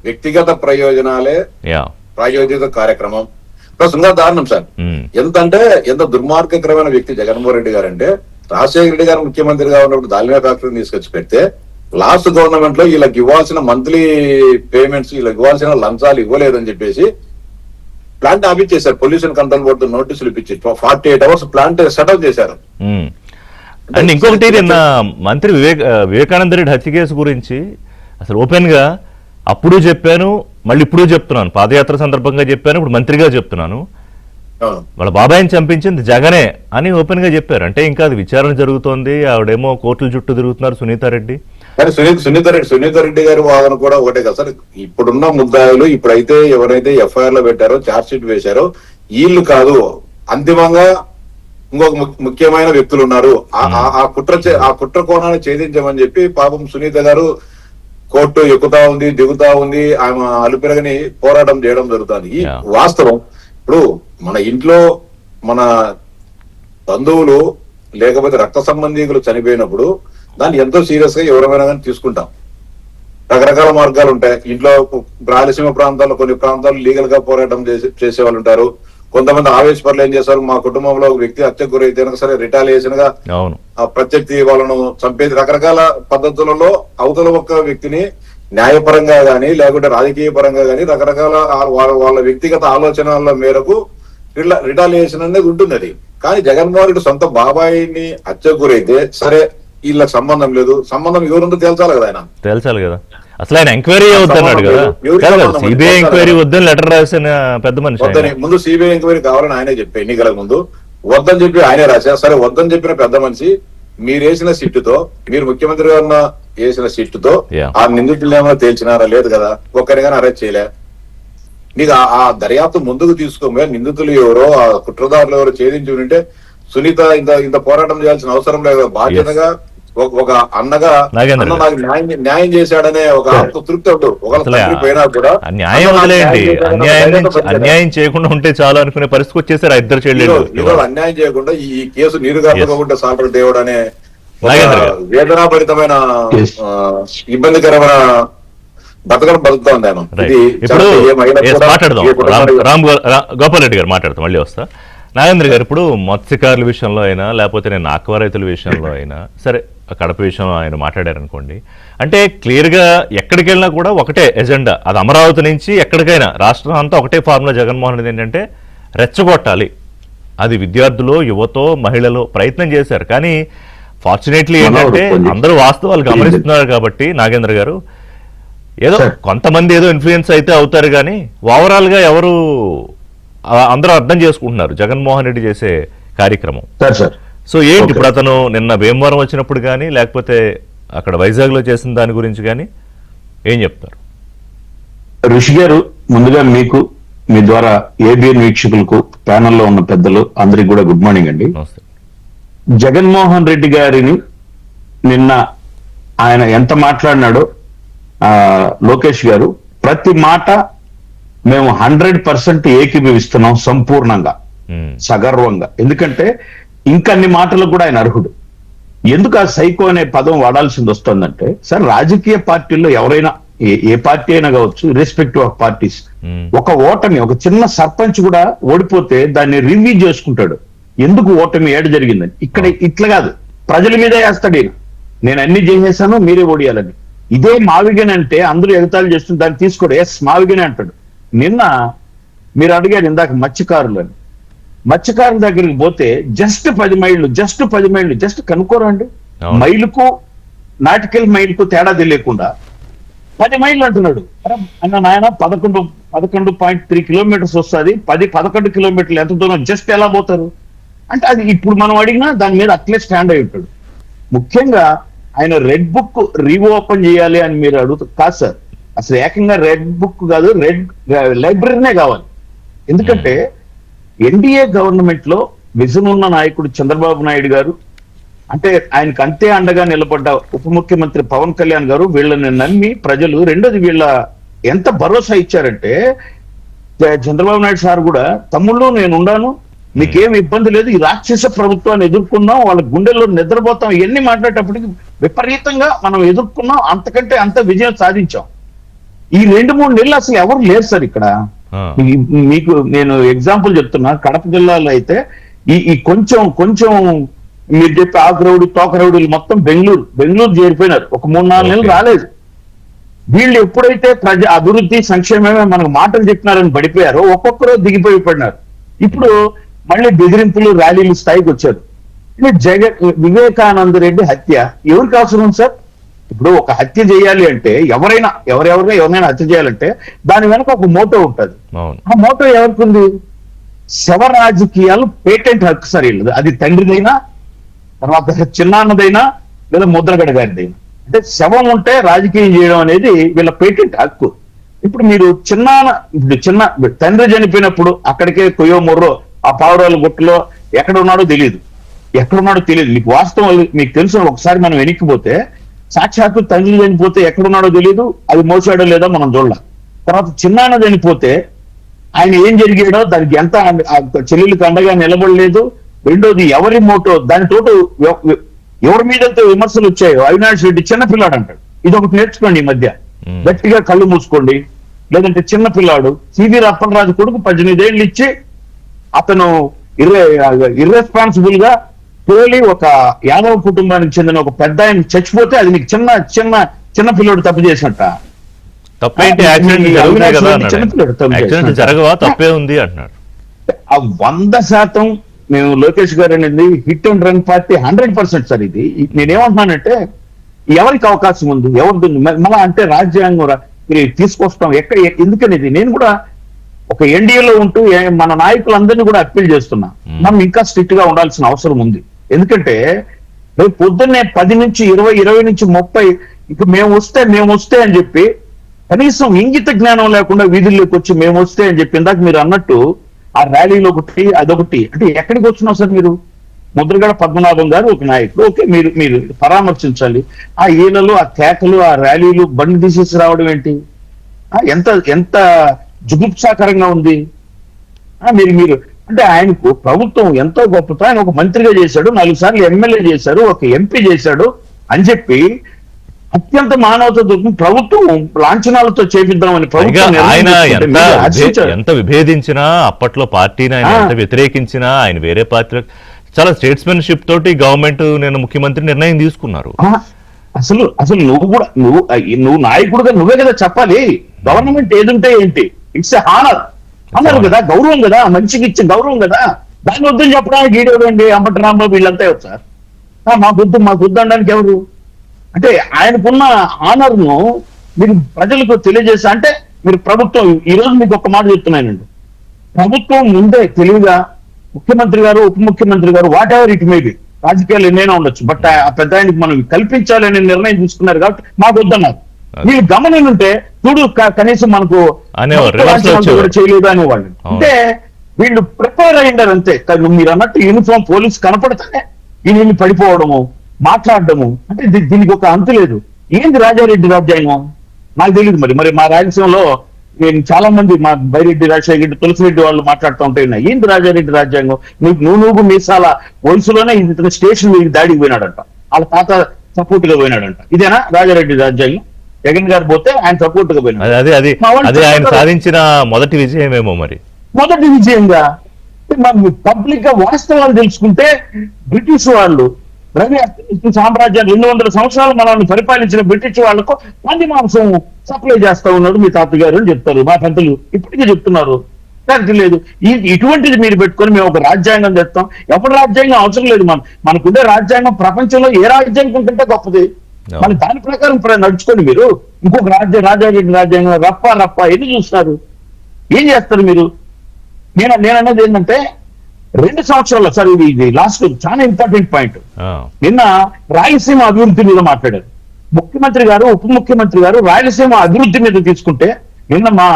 వ్యక్తిగత ప్రయోజనాలే ప్రాయోజిత కార్యక్రమం. ప్లస్ ఇంకా దారుణం సార్, ఎంత దుర్మార్గకరమైన వ్యక్తి జగన్మోహన్ రెడ్డి గారు అంటే, రాజశేఖర రెడ్డి గారు ముఖ్యమంత్రిగా ఉన్నప్పుడు దాల్మియా ఫ్యాక్టరీని తీసుకొచ్చి పెడితే లాస్ట్ గవర్నమెంట్ లో వీళ్ళకి ఇవ్వాల్సిన మంత్లీ పేమెంట్స్, వీళ్ళకి ఇవ్వాల్సిన లంచాలు ఇవ్వలేదని చెప్పేసి ప్లాంట్ ఆపిచ్చేశారు. పొల్యూషన్ కంట్రోల్ బోర్డు నోటీసులు ఇప్పించి 48 hours ప్లాంట్ సెటప్ చేశారు. అండ్ ఇంకొకటి నిన్న మంత్రి వివేకానంద రెడ్డి హత్య కేసు గురించి అసలు ఓపెన్ గా అప్పుడు చెప్పాను, మళ్ళీ ఇప్పుడు చెప్తున్నాను, పాదయాత్ర సందర్భంగా చెప్పాను, ఇప్పుడు మంత్రిగా చెప్తున్నాను, వాళ్ళ బాబాయిని చంపించింది జగనే అని ఓపెన్ గా చెప్పారు. అంటే ఇంకా అది విచారణ జరుగుతోంది, ఆవిడేమో కోర్టుల చుట్టూ తిరుగుతున్నారు సునీతారెడ్డి. కానీ సునీత రెడ్డి గారి వాదన కూడా ఒకటే కదా సార్, ఇప్పుడున్న ముద్దాయిలు ఇప్పుడైతే ఎవరైతే ఎఫ్ఐఆర్ లో పెట్టారో, ఛార్జ్ షీట్ వేశారో వీళ్ళు కాదు, అంతిమంగా ఇంకొక ముఖ్యమైన వ్యక్తులు ఉన్నారు, ఆ కుట్ర కోణాన్ని ఛేదించమని చెప్పి పాపం సునీత గారు కోర్టు ఎక్కుతా ఉంది, దిగుతా ఉంది, ఆమె అలుపెరగని పోరాటం చేయడం జరుగుతుంది. ఈ వాస్తవం ఇప్పుడు మన ఇంట్లో మన బంధువులు లేకపోతే రక్త సంబంధీకులు చనిపోయినప్పుడు దాన్ని ఎంతో సీరియస్ గా ఎవరైనా కానీ తీసుకుంటాం. రకరకాల మార్గాలు ఉంటాయి. ఇంట్లో రాయలసీమ ప్రాంతాల్లో కొన్ని ప్రాంతాలు లీగల్ గా పోరాటం చేసే వాళ్ళు ఉంటారు. కొంతమంది ఆవేశపరులు ఏం చేస్తారు, మా కుటుంబంలో ఒక వ్యక్తి హత్యకు గురైతే సరే రిటాలియేషన్ గా ప్రత్యర్థి వాళ్ళను చంపేది, రకరకాల పద్ధతులలో అవతల ఒక్క వ్యక్తిని న్యాయపరంగా గాని లేకుంటే రాజకీయ పరంగా గాని రకరకాల వాళ్ళ వ్యక్తిగత ఆలోచనల మేరకు రిటాలియేషన్ అనేది ఉంటుంది. అది కానీ జగన్మోహన్ రెడ్డి సొంత బాబాయిని హత్యకు గురైతే సరే వీళ్ళకి సంబంధం లేదు, సంబంధం ఎవరుందో తేల్చాలి కదా, ఆయన తేల్చాలి కదా. అసలు ఆయన ఎంక్వైరీ అవుతున్నాడు కదా, సిబిఐ ఎంక్వైరీ వద్దని లెటర్ రాసిన పెద్ద మనిషి. వద్దని ముందు సిబిఐ ఎంక్వైరీ కావాలని ఆయనే చెప్పి ఎన్నికల ముందు వద్దని చెప్పి ఆయనే రాశారు. సరే వద్దని చెప్పిన పెద్ద మనిషి మీరు వేసిన సిట్టుతో, మీరు ముఖ్యమంత్రిగా ఉన్న వేసిన సిట్టుతో ఆ నిందితులు ఏమైనా తేల్చినారా? లేదు కదా, ఒక్కరిగానే అరెస్ట్ చేయలే. నీకు ఆ దర్యాప్తు ముందుకు తీసుకోమే, నిందితులు ఎవరో ఆ కుట్రదారులు ఎవరో ఛేదించి ఉంటే సునీత ఇంత పోరాటం చేయాల్సిన అవసరం లేదు. బాధ్యతగా ఒక అన్నగా నాకు న్యాయం చేశాడనే ఒక తృప్తి ఉంటుంది. ఒకవేళ పోయినా కూడా అన్యాయం చేయకుండా ఉంటే చాలు అనుకునే పరిస్థితి వచ్చేసారు ఇద్దరు చెల్లెలు. ఈరోజు అన్యాయం చేయకుండా ఈ కేసు నీరుగాకుండా సాల్వ్ దేవుడు అనే వేదనాభరితమైన ఇబ్బందికరమైన బతుకుతా ఉంది ఆయన. ఇప్పుడు మాట్లాడదాం, గోపాల్ రెడ్డి గారు మాట్లాడతాం, మళ్ళీ వస్తా. నాగేంద్ర గారు, ఇప్పుడు మత్స్యకారుల విషయంలో అయినా లేకపోతే నేను ఆక్వా రైతుల విషయంలో అయినా సరే, కడప విషయంలో ఆయన మాట్లాడారనుకోండి, అంటే క్లియర్గా ఎక్కడికి వెళ్ళినా కూడా ఒకటే ఎజెండా, అది అమరావతి నుంచి ఎక్కడికైనా రాష్ట్రం అంతా ఒకటే ఫార్ములా జగన్మోహన్ రెడ్డి ఏంటంటే రెచ్చగొట్టాలి. అది విద్యార్థులు, యువతో, మహిళలు ప్రయత్నం చేశారు. కానీ ఫార్చునేట్లీ ఏంటంటే అందరూ వాస్తవాలు గమనిస్తున్నారు కాబట్టి నాగేంద్ర గారు, ఏదో కొంతమంది ఏదో ఇన్ఫ్లుయెన్స్ అయితే అవుతారు, కానీ ఓవరాల్గా ఎవరు అందరూ అర్థం చేసుకుంటున్నారు జగన్మోహన్ రెడ్డి చేసే కార్యక్రమం. సో ఏంటి ఇప్పుడు అతను నిన్న భీమవరం వచ్చినప్పుడు కానీ లేకపోతే అక్కడ వైజాగ్ లో చేసిన దాని గురించి కానీ ఏం చెప్తారు? ఋషి గారు, ముందుగా మీకు, మీ ద్వారా ఏబిఎన్ వీక్షకులకు, ప్యానెల్లో ఉన్న పెద్దలు అందరికి కూడా గుడ్ మార్నింగ్ అండి. జగన్మోహన్ రెడ్డి గారిని నిన్న ఆయన ఎంత మాట్లాడినాడో లోకేష్ గారు ప్రతి మాట మేము 100% ఏకీభవిస్తున్నాం, సంపూర్ణంగా, సగర్వంగా. ఎందుకంటే ఇంకన్ని మాటలకు కూడా ఆయన అర్హుడు. ఎందుకు ఆ సైకో అనే పదం వాడాల్సింది వస్తుందంటే, సార్ రాజకీయ పార్టీల్లో ఎవరైనా ఏ పార్టీ అయినా కావచ్చు, ఇర్రెస్పెక్టివ్ ఆఫ్ పార్టీస్, ఒక ఓటమి, ఒక చిన్న సర్పంచ్ కూడా ఓడిపోతే దాన్ని రివ్యూ చేసుకుంటాడు, ఎందుకు ఓటమి ఏడు జరిగిందని. ఇక్కడ ఇట్లా కాదు, ప్రజల మీదే వేస్తాడు ఈయన, నేను అన్ని చేసేసాను మీరే ఓడియాలని. ఇదే మావిగని అంటే అందరూ ఎగతాళి చేస్తుంది, దాన్ని తీసుకోడు, ఎస్ మావిగని అంటాడు. నిన్న మీరు అడిగారు ఇందాక మత్స్యకారులు అని, మత్స్యకారుల దగ్గరికి పోతే జస్ట్ 10 మైళ్ళు జస్ట్ కనుక్కోరండి, మైలుకు నాటికల్ మైలుకు తేడా తెలియకుండా 10 మైళ్ళు అంటున్నాడు. అన్న నాయన 11.3 కిలోమీటర్స్ వస్తుంది, 11 కిలోమీటర్లు ఎంత దూరం జస్ట్ ఎలా పోతారు అంటే, అది ఇప్పుడు మనం అడిగినా దాని మీద అట్లే స్టాండ్ అయి ఉంటాడు. ముఖ్యంగా ఆయన రెడ్ బుక్ రీఓపెన్ చేయాలి అని మీరు అడుగుతారు. కాదు సార్, అసలు ఏకంగా రెడ్ బుక్ కాదు, రెడ్ లైబ్రరీనే కావాలి. ఎందుకంటే ఎన్డీఏ గవర్నమెంట్ లో విజన్ ఉన్న నాయకుడు చంద్రబాబు నాయుడు గారు, అంటే ఆయనకు అంతే అండగా నిలబడ్డ ఉప ముఖ్యమంత్రి పవన్ కళ్యాణ్ గారు వీళ్ళని నమ్మి ప్రజలు, రెండోది వీళ్ళ ఎంత భరోసా ఇచ్చారంటే, చంద్రబాబు నాయుడు సార్ కూడా తమ్ముళ్ళు నేను ఉన్నాను, మీకేం ఇబ్బంది లేదు, ఈ రాక్షస ప్రభుత్వాన్ని ఎదుర్కొన్నాం, వాళ్ళ గుండెల్లో నిద్రపోతాం, ఇవన్నీ మాట్లాడేటప్పటికి విపరీతంగా మనం ఎదుర్కొన్నాం, అంతకంటే అంత విజయం సాధించాం. ఈ 2-3 నెలలు అసలు ఎవరు లేరు సార్ ఇక్కడ. మీకు నేను ఎగ్జాంపుల్ చెప్తున్నా, కడప జిల్లాలో అయితే ఈ కొంచెం మీరు చెప్పే ఆకురౌడి తోకరౌడీలు మొత్తం బెంగళూరు చేరిపోయినారు, ఒక 3-4 నెలలు రాలేదు. వీళ్ళు ఎప్పుడైతే అభివృద్ధి సంక్షేమమే మనకు మాటలు చెప్పినారని పడిపోయారో ఒక్కొక్కరు దిగిపోయి పడినారు. ఇప్పుడు మళ్ళీ బెదిరింపులు ర్యాలీలు స్థాయికి వచ్చారు. వివేకానంద రెడ్డి హత్య ఎవరికి అవసరం సార్? ఇప్పుడు ఒక హత్య చేయాలి అంటే ఎవరైనా హత్య చేయాలంటే దాని వెనక ఒక మోటో ఉంటుంది. ఆ మోటో ఎవరికి ఉంది? శవ రాజకీయాలు పేటెంట్ హక్కు సార్ వీళ్ళది. అది తండ్రిదైనా, తర్వాత చిన్నాన్నదైనా, లేదా ముద్రగడ గారిదైనా. అంటే శవం ఉంటే రాజకీయం చేయడం అనేది వీళ్ళ పేటెంట్ హక్కు. ఇప్పుడు మీరు చిన్న తండ్రి చనిపోయినప్పుడు అక్కడికే కొయ్యో మొర్రో ఆ పావురాల గుట్టలో ఎక్కడున్నాడో తెలియదు. మీకు వాస్తవం మీకు తెలుసు. ఒకసారి మనం వెనక్కిపోతే సాక్షాత్తు తండ్రి చనిపోతే ఎక్కడున్నాడో తెలియదు, అది మోసాడో లేదో మనం చూడాలి. తర్వాత చిన్నాన్న చనిపోతే ఆయన ఏం జరిగాడో దానికి ఎంత చెల్లెలకు అండగా నిలబడలేదు. రెండోది ఎవరి మోటో దానితోటి ఎవరి మీద విమర్శలు వచ్చాయో అవినాష్ రెడ్డి చిన్నపిల్లాడు అంటాడు. ఇది ఒకటి నేర్చుకోండి ఈ మధ్య. గట్టిగా కళ్ళు మూసుకోండి. లేదంటే చిన్నపిల్లాడు సివి అప్పలరాజు కొడుకు 18 ఏళ్ళు ఇచ్చి అతను ఇర్రెస్పాన్సిబుల్ గా తోలి ఒక యాదవ కుటుంబానికి చెందిన ఒక పెద్ద ఆయన చచ్చిపోతే అది నీకు చిన్న పిల్లోడు తప్పు చేసినట్ట. తప్పేంటి? జరగవా? తప్పే ఉంది అంటున్నాడు. 100% మేము లోకేష్ గారు అనేది hit and run party 100% sir. ఇది నేనేమంటున్నానంటే ఎవరికి అవకాశం ఉంది, ఎవరిది మళ్ళా అంటే రాజ్యాంగం తీసుకొస్తాం ఎందుకనేది నేను కూడా ఒక ఎన్డీఏలో ఉంటూ మన నాయకులందరినీ కూడా అప్పీల్ చేస్తున్నా. మనం ఇంకా స్ట్రిక్ట్ గా ఉండాల్సిన అవసరం ఉంది. ఎందుకంటే రేపు పొద్దున్నే 10 నుంచి 20 నుంచి 30 ఇప్పుడు మేము వస్తే అని చెప్పి కనీసం ఇంగిత జ్ఞానం లేకుండా వీధుల్లోకి వచ్చి మేము వస్తే అని చెప్పి ఇందాక మీరు అన్నట్టు ఆ ర్యాలీలో ఒకటి అదొకటి. అంటే ఎక్కడికి వచ్చినావు సార్ మీరు? ముద్రగడ పద్మనాభం గారు ఒక నాయకుడు, ఓకే, మీరు పరామర్శించాలి. ఆ ఈలలు, ఆ కేకలు, ఆ ర్యాలీలు బండి తీసేసి రావడం ఏంటి? ఎంత జుగుప్సాకరంగా ఉంది. మీరు అంటే ఆయనకు ప్రభుత్వం ఎంతో గొప్పతో ఆయన ఒక మంత్రిగా చేశాడు, 4 సార్లు ఎమ్మెల్యే చేశారు, ఒక ఎంపీ చేశాడు అని చెప్పి అత్యంత మానవత ప్రభుత్వం లాంఛనాలతో చేపిద్దామని ఆయన ఎంత విభేదించినా, అప్పట్లో పార్టీని ఆయన ఎంత వ్యతిరేకించినా, ఆయన వేరే పార్టీలో చాలా స్టేట్స్మెన్షిప్ తోటి గవర్నమెంట్ నేను ముఖ్యమంత్రి నిర్ణయం తీసుకున్నారు. అసలు నువ్వు నాయకుడుగా నువ్వే కదా చెప్పాలి. గవర్నమెంట్ ఏదుంటే ఏంటి, ఇట్స్ హానర్ కదా, గౌరవం కదా, మనిషికి ఇచ్చే గౌరవం కదా. దాన్ని వద్దని చెప్పడానికి ఈడేవండి అంబటి రాంబాబు వీళ్ళంతా సార్. మాకు అనడానికి ఎవరు? అంటే ఆయనకున్న ఆనర్ ను మీరు ప్రజలకు తెలియజేస్తా అంటే మీరు ప్రభుత్వం ఈ రోజు మీకు ఒక మాట చెప్తున్నానండి. ప్రభుత్వం ముందే తెలివిగా ముఖ్యమంత్రి గారు, ఉప ముఖ్యమంత్రి గారు, what ever it may be, రాజకీయాలు ఎన్నైనా ఉండొచ్చు, బట్ ఆ పెద్ద ఆయనకి మనం కల్పించాలనే నిర్ణయం తీసుకున్నారు కాబట్టి మాకు వద్దన్నారు. మీరు గమనింటే చూడు కనీసం మనకు చేయలేదు అనేవాళ్ళు. అంటే వీళ్ళు ప్రిపేర్ అయ్యిండారు అంతే. మీరు అన్నట్టు యూనిఫామ్ పోలీసు కనపడితేనే ఈయన పడిపోవడము, మాట్లాడడము, అంటే దీనికి ఒక అంతు లేదు. ఏంది రాజారెడ్డి రాజ్యాంగం నాకు తెలియదు. మరి మా రాయలసీమలో నేను చాలా మంది మా బైరెడ్డి, రాజశేఖర రెడ్డి, తులసిరెడ్డి వాళ్ళు మాట్లాడుతూ ఉంటాయి. ఏంది రాజారెడ్డి రాజ్యాంగం? నువ్వు మీసాల వయసులోనే ఇతను స్టేషన్ మీద దాడికి పోయినాడంట, వాళ్ళ తాత సపోర్ట్ గా పోయినాడంట. ఇదేనా రాజారెడ్డి రాజ్యాంగం? జగన్ గారు పోతే ఆయన సపోర్ట్ గా పోయినాడు. ఆయన సాధించిన మొదటి విజయమేమో. మరి మొదటి విజయంగా మనం పబ్లిక్ గా వాస్తవాలు తెలుసుకుంటే బ్రిటిష్ వాళ్ళు రవి సామ్రాజ్యాన్ని 200 సంవత్సరాలు మనల్ని పరిపాలించిన బ్రిటిష్ వాళ్లకు పంది మాంసం సప్లై చేస్తా ఉన్నాడు మీ తాతగారు అని చెప్తారు మా పెద్దలు, ఇప్పటికీ చెప్తున్నారు. లేదు ఇటువంటిది మీరు పెట్టుకొని మేము ఒక రాజ్యాంగం తెస్తాం. ఎవరి రాజ్యాంగం అవసరం లేదు. మనకుండే రాజ్యాంగం ప్రపంచంలో ఏ రాజ్యాంగం కంటే గొప్పది. మన దాని ప్రకారం నడుచుకోండి. మీరు ఇంకొక రాజారెడ్డి రాజ్యాంగం రప్ప ఎన్ని చూస్తున్నారు? ఏం చేస్తారు మీరు? నేను అన్నది ఏంటంటే 2 సంవత్సరాలు సార్, ఇది లాస్ట్ చాలా ఇంపార్టెంట్ పాయింట్. నిన్న రాయలసీమ అభివృద్ధి మీద మాట్లాడారు ముఖ్యమంత్రి గారు, ఉప ముఖ్యమంత్రి గారు. రాయలసీమ అభివృద్ధి మీద తీసుకుంటే నిన్న మా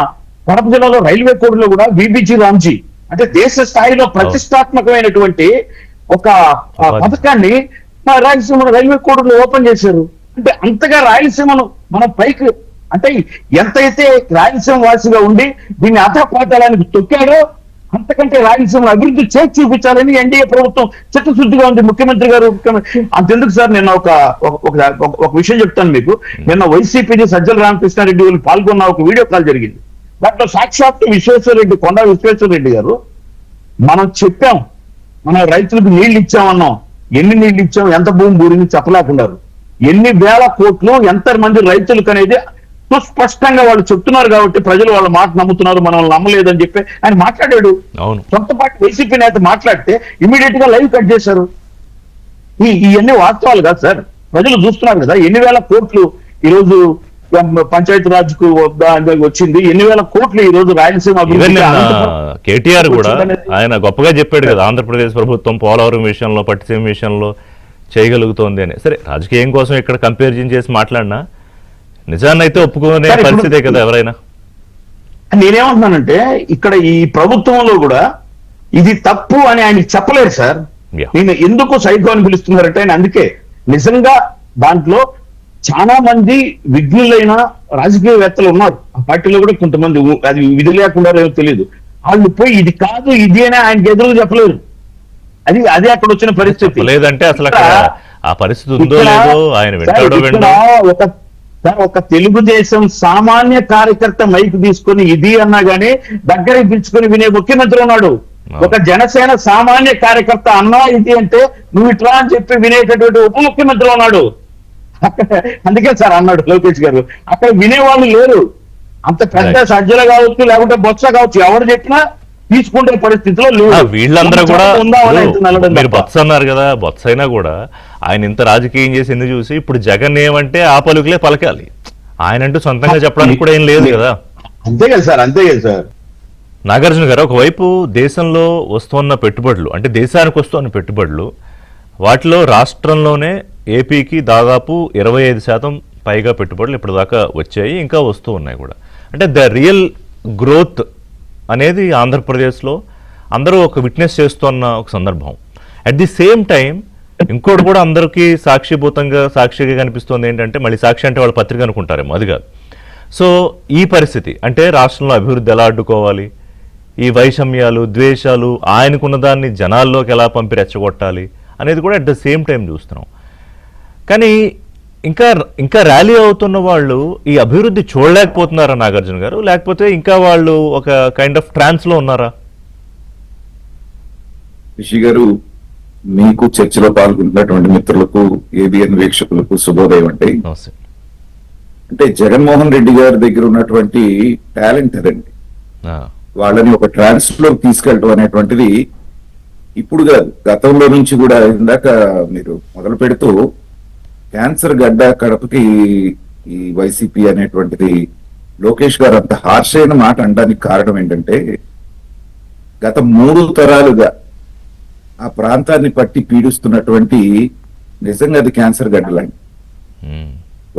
కడప జిల్లాలో రైల్వే కోడ్లో కూడా విబిజి రామ్జీ అంటే దేశ స్థాయిలో ప్రతిష్టాత్మకమైనటువంటి ఒక పథకాన్ని రాయలసీమ రైల్వే కోడ్లో ఓపెన్ చేశారు. అంటే అంతగా రాయలసీమను మనం పైకి, అంటే ఎంతైతే రాయలసీమ వాసిగా ఉండి దీన్ని అధపాతాళానికి తొక్కాడో అంతకంటే రాయలసీమ అభివృద్ధి చేసి చూపించాలని ఎన్డీఏ ప్రభుత్వం చిత్తశుద్ధిగా ఉంది. ముఖ్యమంత్రి గారు అంతెందుకు సార్, నిన్న ఒక విషయం చెప్తాను మీకు. నిన్న వైసీపీ సజ్జల రామకృష్ణారెడ్డి వాళ్ళు పాల్గొన్న ఒక వీడియో కాల్ జరిగింది. దాంట్లో సాక్షాత్తు విశ్వేశ్వరరెడ్డి, కొండా విశ్వేశ్వరరెడ్డి గారు మనం చెప్పాం, మనం రైతులకు నీళ్లు ఇచ్చామన్నాం, ఎన్ని నీళ్లు ఇచ్చాం, ఎంత భూమి బూరిని చెప్పలేకున్నారు, ఎన్ని వేల కోట్లు ఎంతమంది రైతులకు అనేది స్పష్టంగా వాళ్ళు చెప్తున్నారు కాబట్టి ప్రజలు వాళ్ళ మాట నమ్ముతున్నారు, మనం నమ్మలేదని చెప్పి ఆయన మాట్లాడాడు. సొంత పార్టీ వైసీపీ నేత మాట్లాడితే ఇమీడియట్ గా లైవ్ కట్ చేశారు. ఇవన్నీ వాస్తవాలు కాదు సార్, ప్రజలు చూస్తున్నారు కదా. ఎన్ని వేల కోట్లు ఈ రోజు పంచాయతీ రాజ్ కు వచ్చింది, ఎన్ని వేల కోట్లు ఈ రోజు రాయలసీమ కేటీఆర్ కూడా ఆయన గొప్పగా చెప్పాడు కదా, ఆంధ్రప్రదేశ్ ప్రభుత్వం పోలవరం విషయంలో పట్టిసీమ విషయంలో చేయగలుగుతోంది అని. సరే, రాజకీయం కోసం ఇక్కడ కంపారిజన్ చేసి మాట్లాడినా నిజాన్ని అయితే ఒప్పుకునే పరిస్థితే కదా ఎవరైనా. నేనేమంటున్నానంటే ఇక్కడ ఈ ప్రభుత్వంలో కూడా ఇది తప్పు అని ఆయన చెప్పలేరు సార్. నేను ఎందుకు సైకో అని పిలుస్తున్నారంటే ఆయన అందుకే నిజంగా దాంట్లో చాలా మంది విఘ్నులైన రాజకీయవేత్తలు ఉన్నారు ఆ పార్టీలో కూడా. కొంతమంది అది విధి లేకుండా తెలియదు, వాళ్ళు పోయి ఇది కాదు ఇది అని ఆయనకి ఎదురు చెప్పలేరు. అదే అక్కడ వచ్చిన పరిస్థితి. లేదంటే అసలు ఆ పరిస్థితి ఉందో లేదో ఆయన వింటాడో ఒక తెలుగుదేశం సామాన్య కార్యకర్త మైక్ తీసుకుని ఇది అన్నా గానీ దగ్గరికి పిలుచుకుని వినే ముఖ్యమంత్రి ఉన్నాడు. ఒక జనసేన సామాన్య కార్యకర్త అన్నా ఇది అంటే నువ్వు ఇట్లా అని చెప్పి వినేటటువంటి ఉప ముఖ్యమంత్రి ఉన్నాడు. అందుకే సార్ అన్నాడు లోకేష్ గారు, అక్కడ వినేవాళ్ళు లేరు. అంత పెద్ద సజ్జలు కావచ్చు లేకుంటే బొత్స కావచ్చు, ఎవరు చెప్పినా తీసుకుంటే పరిస్థితిలో లేదు. వీళ్ళందరూ కూడా మీరు బొత్స అన్నారు కదా, బొత్స అయినా కూడా ఆయన ఇంత రాజకీయం చేసి ఎందుకు చూసి ఇప్పుడు జగన్ ఏమంటే ఆ పలుకులే పలకాలి. ఆయన అంటూ సొంతంగా చెప్పడానికి కూడా ఏం లేదు కదా. అంతే కదా సార్, అంతే కదా సార్. నాగార్జున గారు, ఒకవైపు దేశంలో వస్తున్న పెట్టుబడులు అంటే దేశానికి వస్తున్న పెట్టుబడులు, వాటిలో రాష్ట్రంలోనే ఏపీకి దాదాపు 25% పైగా పెట్టుబడులు ఇప్పటిదాకా వచ్చాయి, ఇంకా వస్తూ ఉన్నాయి కూడా. అంటే ద రియల్ గ్రోత్ అనేది ఆంధ్రప్రదేశ్లో అందరూ ఒక విట్నెస్ చేస్తున్న ఒక సందర్భం. అట్ ది సేమ్ టైం ఇంకోటి కూడా అందరికీ సాక్షిగా కనిపిస్తుంది ఏంటంటే, మళ్ళీ సాక్షి అంటే వాళ్ళ పత్రిక అనుకుంటారేమో, అది కాదు. సో ఈ పరిస్థితి అంటే రాష్ట్రంలో అభివృద్ధి ఎలా అడ్డుకోవాలి, ఈ వైషమ్యాలు ద్వేషాలు ఆయనకున్న దాన్ని జనాల్లోకి ఎలా పంపి రెచ్చగొట్టాలి అనేది కూడా అట్ ద సేమ్ టైం చూస్తున్నాం. కానీ ఇంకా ర్యాలీ అవుతున్న వాళ్ళు ఈ అభివృద్ధి చూడలేకపోతున్నారా నాగార్జున గారు, లేకపోతే ఇంకా వాళ్ళు ఒక కైండ్ ఆఫ్ ట్రాన్స్ లో ఉన్నారా? రిషి గారు, మీకు చర్చలో పాల్గొంటున్నటువంటి మిత్రులకు, ఏబిఎన్ వీక్షకులకు శుభోదయం అండి. అంటే జగన్మోహన్ రెడ్డి గారి దగ్గర ఉన్నటువంటి టాలెంట్ అదండి. వాళ్ళని ఒక ట్రాన్స్ లో తీసుకెళ్ళటం అనేటువంటిది ఇప్పుడు కాదు, గతంలో నుంచి కూడా. ఇందాక మీరు మొదలు పెడుతూ క్యాన్సర్ గడ్డ కడపకి ఈ వైసీపీ అనేటువంటిది లోకేష్ గారు అంత హార్ష్ అయిన మాట అనడానికి కారణం ఏంటంటే, గత 3 తరాలుగా ఆ ప్రాంతాన్ని పట్టి పీడిస్తున్నటువంటి నిజంగా అది క్యాన్సర్ గడ్డలండి.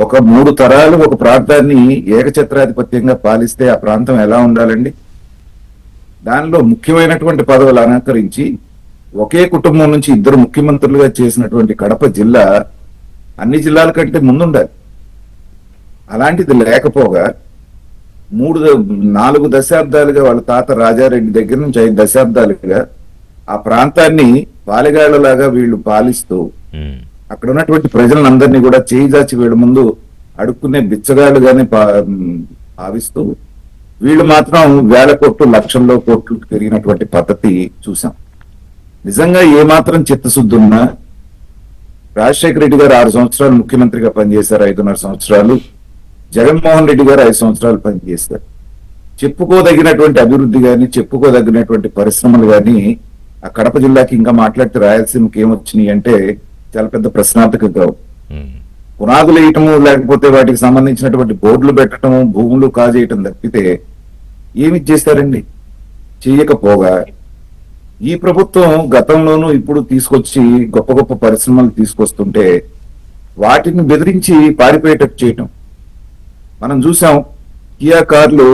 ఒక 3 తరాలు ఒక ప్రాంతాన్ని ఏకఛత్రాధిపత్యంగా పాలిస్తే ఆ ప్రాంతం ఎలా ఉండాలండి? దానిలో ముఖ్యమైనటువంటి పదవులు అలంకరించి ఒకే కుటుంబం నుంచి 2 ముఖ్యమంత్రులుగా చేసినటువంటి కడప జిల్లా అన్ని జిల్లాల కంటే ముందుండాలి. అలాంటిది లేకపోగా 4 దశాబ్దాలుగా వాళ్ళ తాత రాజారెడ్డి దగ్గర నుంచి 5 దశాబ్దాలుగా ఆ ప్రాంతాన్ని పాలెగాళ్లలాగా వీళ్ళు పాలిస్తూ అక్కడ ఉన్నటువంటి ప్రజలందరినీ కూడా చేయిజాచి వీళ్ళ ముందు అడుక్కునే బిచ్చగాళ్ళుగానే భావిస్తూ వీళ్ళు మాత్రం వేల కోట్లు లక్షల్లో కోట్లు పెరిగినటువంటి పద్ధతి చూసాం. నిజంగా ఏమాత్రం చిత్తశుద్ధి ఉన్నా, రాజశేఖర రెడ్డి గారు 6 సంవత్సరాలు ముఖ్యమంత్రిగా పనిచేశారు, 5.5 సంవత్సరాలు. జగన్మోహన్ రెడ్డి గారు 5 సంవత్సరాలు పనిచేశారు. చెప్పుకోదగినటువంటి అభివృద్ధి కానీ, చెప్పుకోదగినటువంటి పరిశ్రమలు కానీ ఆ కడప జిల్లాకి ఇంకా మాట్లాడితే రాయలసీమకి ఏమొచ్చినాయి అంటే చాలా పెద్ద ప్రశ్నార్థకంగా. పునాదులు వేయటము, లేకపోతే వాటికి సంబంధించినటువంటి బోర్డులు పెట్టడము, భూములు కాజేయటం తప్పితే ఏమి చేస్తారండి? చెయ్యకపోగా ఈ ప్రభుత్వం గతంలోనూ ఇప్పుడు తీసుకొచ్చి గొప్ప గొప్ప పరిశ్రమలు తీసుకొస్తుంటే వాటిని బెదిరించి పారిపోయేటట్టు చేయటం మనం చూసాం. కియా కార్లు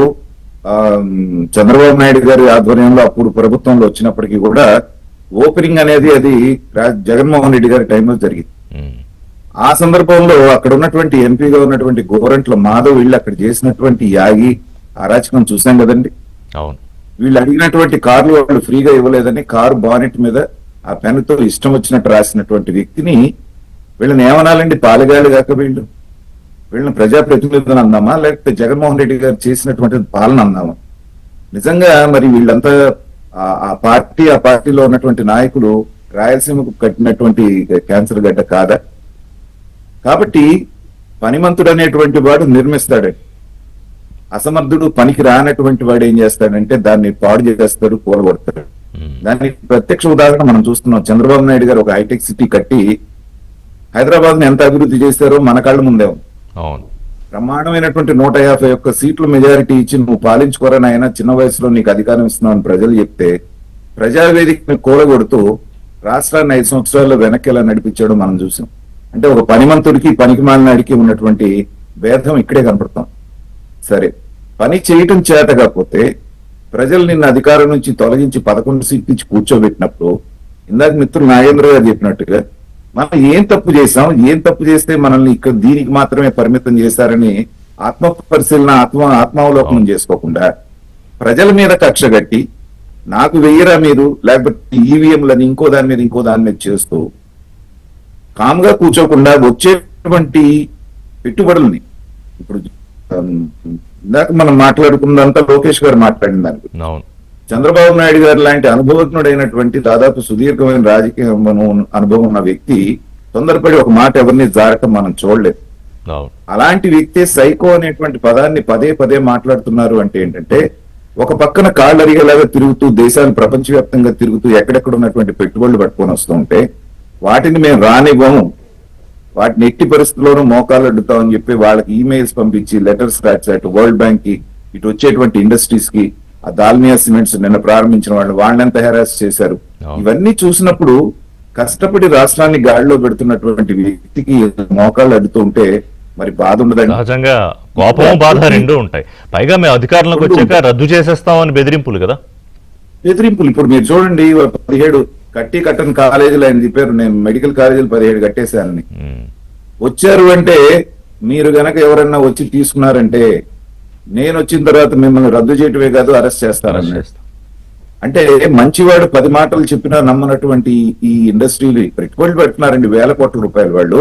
చంద్రబాబు నాయుడు గారి ఆధ్వర్యంలో అప్పుడు ప్రభుత్వంలో వచ్చినప్పటికీ కూడా ఓపెనింగ్ అనేది అది జగన్మోహన్ రెడ్డి గారి టైంలో జరిగింది. ఆ సందర్భంలో అక్కడ ఉన్నటువంటి ఎంపీగా ఉన్నటువంటి గోరంట్ల మాధవ్ వీళ్ళు అక్కడ చేసినటువంటి యాగి అరాచకం చూసాం కదండి. అవును, వీళ్ళు అడిగినటువంటి కార్లు వాళ్ళు ఫ్రీగా ఇవ్వలేదని కారు బానెట్ మీద ఆ పెన్నుతో ఇష్టం వచ్చినట్టు రాసినటువంటి వ్యక్తిని వీళ్ళని ఏమనాలండి? పాలగాళ్ళు కాక వీళ్ళని ప్రజాప్రతినిధులు అందామా, లేకపోతే జగన్మోహన్ రెడ్డి గారు చేసినటువంటి పాలన అందామా? నిజంగా మరి వీళ్ళంతా ఆ పార్టీలో ఉన్నటువంటి నాయకులు రాయలసీమకు కట్టినటువంటి క్యాన్సర్ గడ్డ కాదా? కాబట్టి పనిమంతుడు అనేటువంటి వాడు నిర్మిస్తాడండి. అసమర్థుడు పనికి రానటువంటి వాడు ఏం చేస్తాడంటే దాన్ని పాడు చేస్తాడు, కూలగొడతాడు. దానికి ప్రత్యక్ష ఉదాహరణ మనం చూస్తున్నాం. చంద్రబాబు నాయుడు గారు ఒక హైటెక్ సిటీ కట్టి హైదరాబాద్ ని ఎంత అభివృద్ధి చేశారో మన కళ్ళ ముందే ఉంది. అవును. బ్రహ్మాండమైనటువంటి 151 సీట్లు మెజారిటీ ఇచ్చి నువ్వు పాలించుకోరని ఆయన చిన్న వయసులో నీకు అధికారం ఇస్తున్నావు ప్రజలు చెప్తే ప్రజావేదికని కూలగొడుతూ రాష్ట్రాన్ని 5 సంవత్సరాల్లో వెనక్కి ఎలా నడిపించాడో మనం చూసాం. అంటే ఒక పనిమంతుడికి పనికి మాలినాడికి ఉన్నటువంటి భేదం ఇక్కడే కనపడతాం. సరే, పని చేయటం చేత కాకపోతే ప్రజలు నిన్న అధికారం నుంచి తొలగించి 11 సీట్లు ఇచ్చి కూర్చోబెట్టినప్పుడు ఇందాక మిత్రులు నాగేంద్ర గారు చెప్పినట్టుగా మనం ఏం తప్పు చేశాం, ఏం తప్పు చేస్తే మనల్ని ఇక్కడ దీనికి మాత్రమే పరిమితం చేశారని ఆత్మ పరిశీలన ఆత్మావలోకనం చేసుకోకుండా ప్రజల మీద కక్ష కట్టి నాకు వెయ్యరా మీరు, లేకపోతే ఈవీఎంలని ఇంకో దాని మీద చేస్తూ కామ్గా కూర్చోకుండా వచ్చేటువంటి పెట్టుబడుల్ని ఇప్పుడు ఇందాక మనం మాట్లాడుకున్నంత లోకేష్ గారు మాట్లాడిన దాని గురించి అవును. చంద్రబాబు నాయుడు గారు లాంటి అనుభవజ్ఞుడైనటువంటి దాదాపు సుదీర్ఘమైన రాజకీయ అనుభవం ఉన్న వ్యక్తి తొందరపడి ఒక మాట ఎవరిని జారటం మనం చూడలేదు. అవును. అలాంటి వ్యక్తి సైకో అనేటువంటి పదాన్ని పదే పదే మాట్లాడుతున్నారు అంటే ఏంటంటే ఒక పక్కన కాళ్ళు అరిగేలాగా తిరుగుతూ దేశాలు ప్రపంచవ్యాప్తంగా తిరుగుతూ ఎక్కడెక్కడ ఉన్నటువంటి పెట్టుబడులు పట్టుకొని వస్తూ ఉంటే వాటిని మేము రానివ్వము, వాటిని ఎట్టి పరిస్థితుల్లోనూ మోకాలు అడ్డుతామని చెప్పి వాళ్ళకి ఈమెయిల్స్ పంపించి లెటర్స్ రాసి అటు వరల్డ్ బ్యాంక్ కి ఇటు వచ్చేటువంటి ఇండస్ట్రీస్ కి ఆ దాల్మియా సిమెంట్స్ నిన్న ప్రారంభించిన వాళ్ళెంత హెరాస్ చేశారు. ఇవన్నీ చూసినప్పుడు కష్టపడి రాష్ట్రాన్ని గాడిలో పెడుతున్నటువంటి వ్యక్తికి మోకాళ్ళు అడ్డుతూ ఉంటే మరి బాధ ఉండదండి. సహజంగా కోపం బాధ రెండూ ఉంటాయి. పైగా మేము అధికారంలోకి వచ్చాక రద్దు చేసేస్తామని బెదిరింపులు కదా. బెదిరింపులు ఇప్పుడు మీరు చూడండి, 17 కట్టని కాలేజీలు ఆయన చెప్పారు, నేను మెడికల్ కాలేజీలు 17 కట్టేశానని. వచ్చారు అంటే మీరు గనక ఎవరన్నా వచ్చి తీసుకున్నారంటే నేను వచ్చిన తర్వాత మిమ్మల్ని రద్దు చేయటమే కాదు అరెస్ట్ చేస్తారని. అంటే మంచివాడు 10 మాటలు చెప్పినా నమ్మనటువంటి ఈ ఇండస్ట్రీలు పెట్టుబడులు పెడుతున్నారండి, వేల కోట్ల రూపాయలు వాళ్ళు.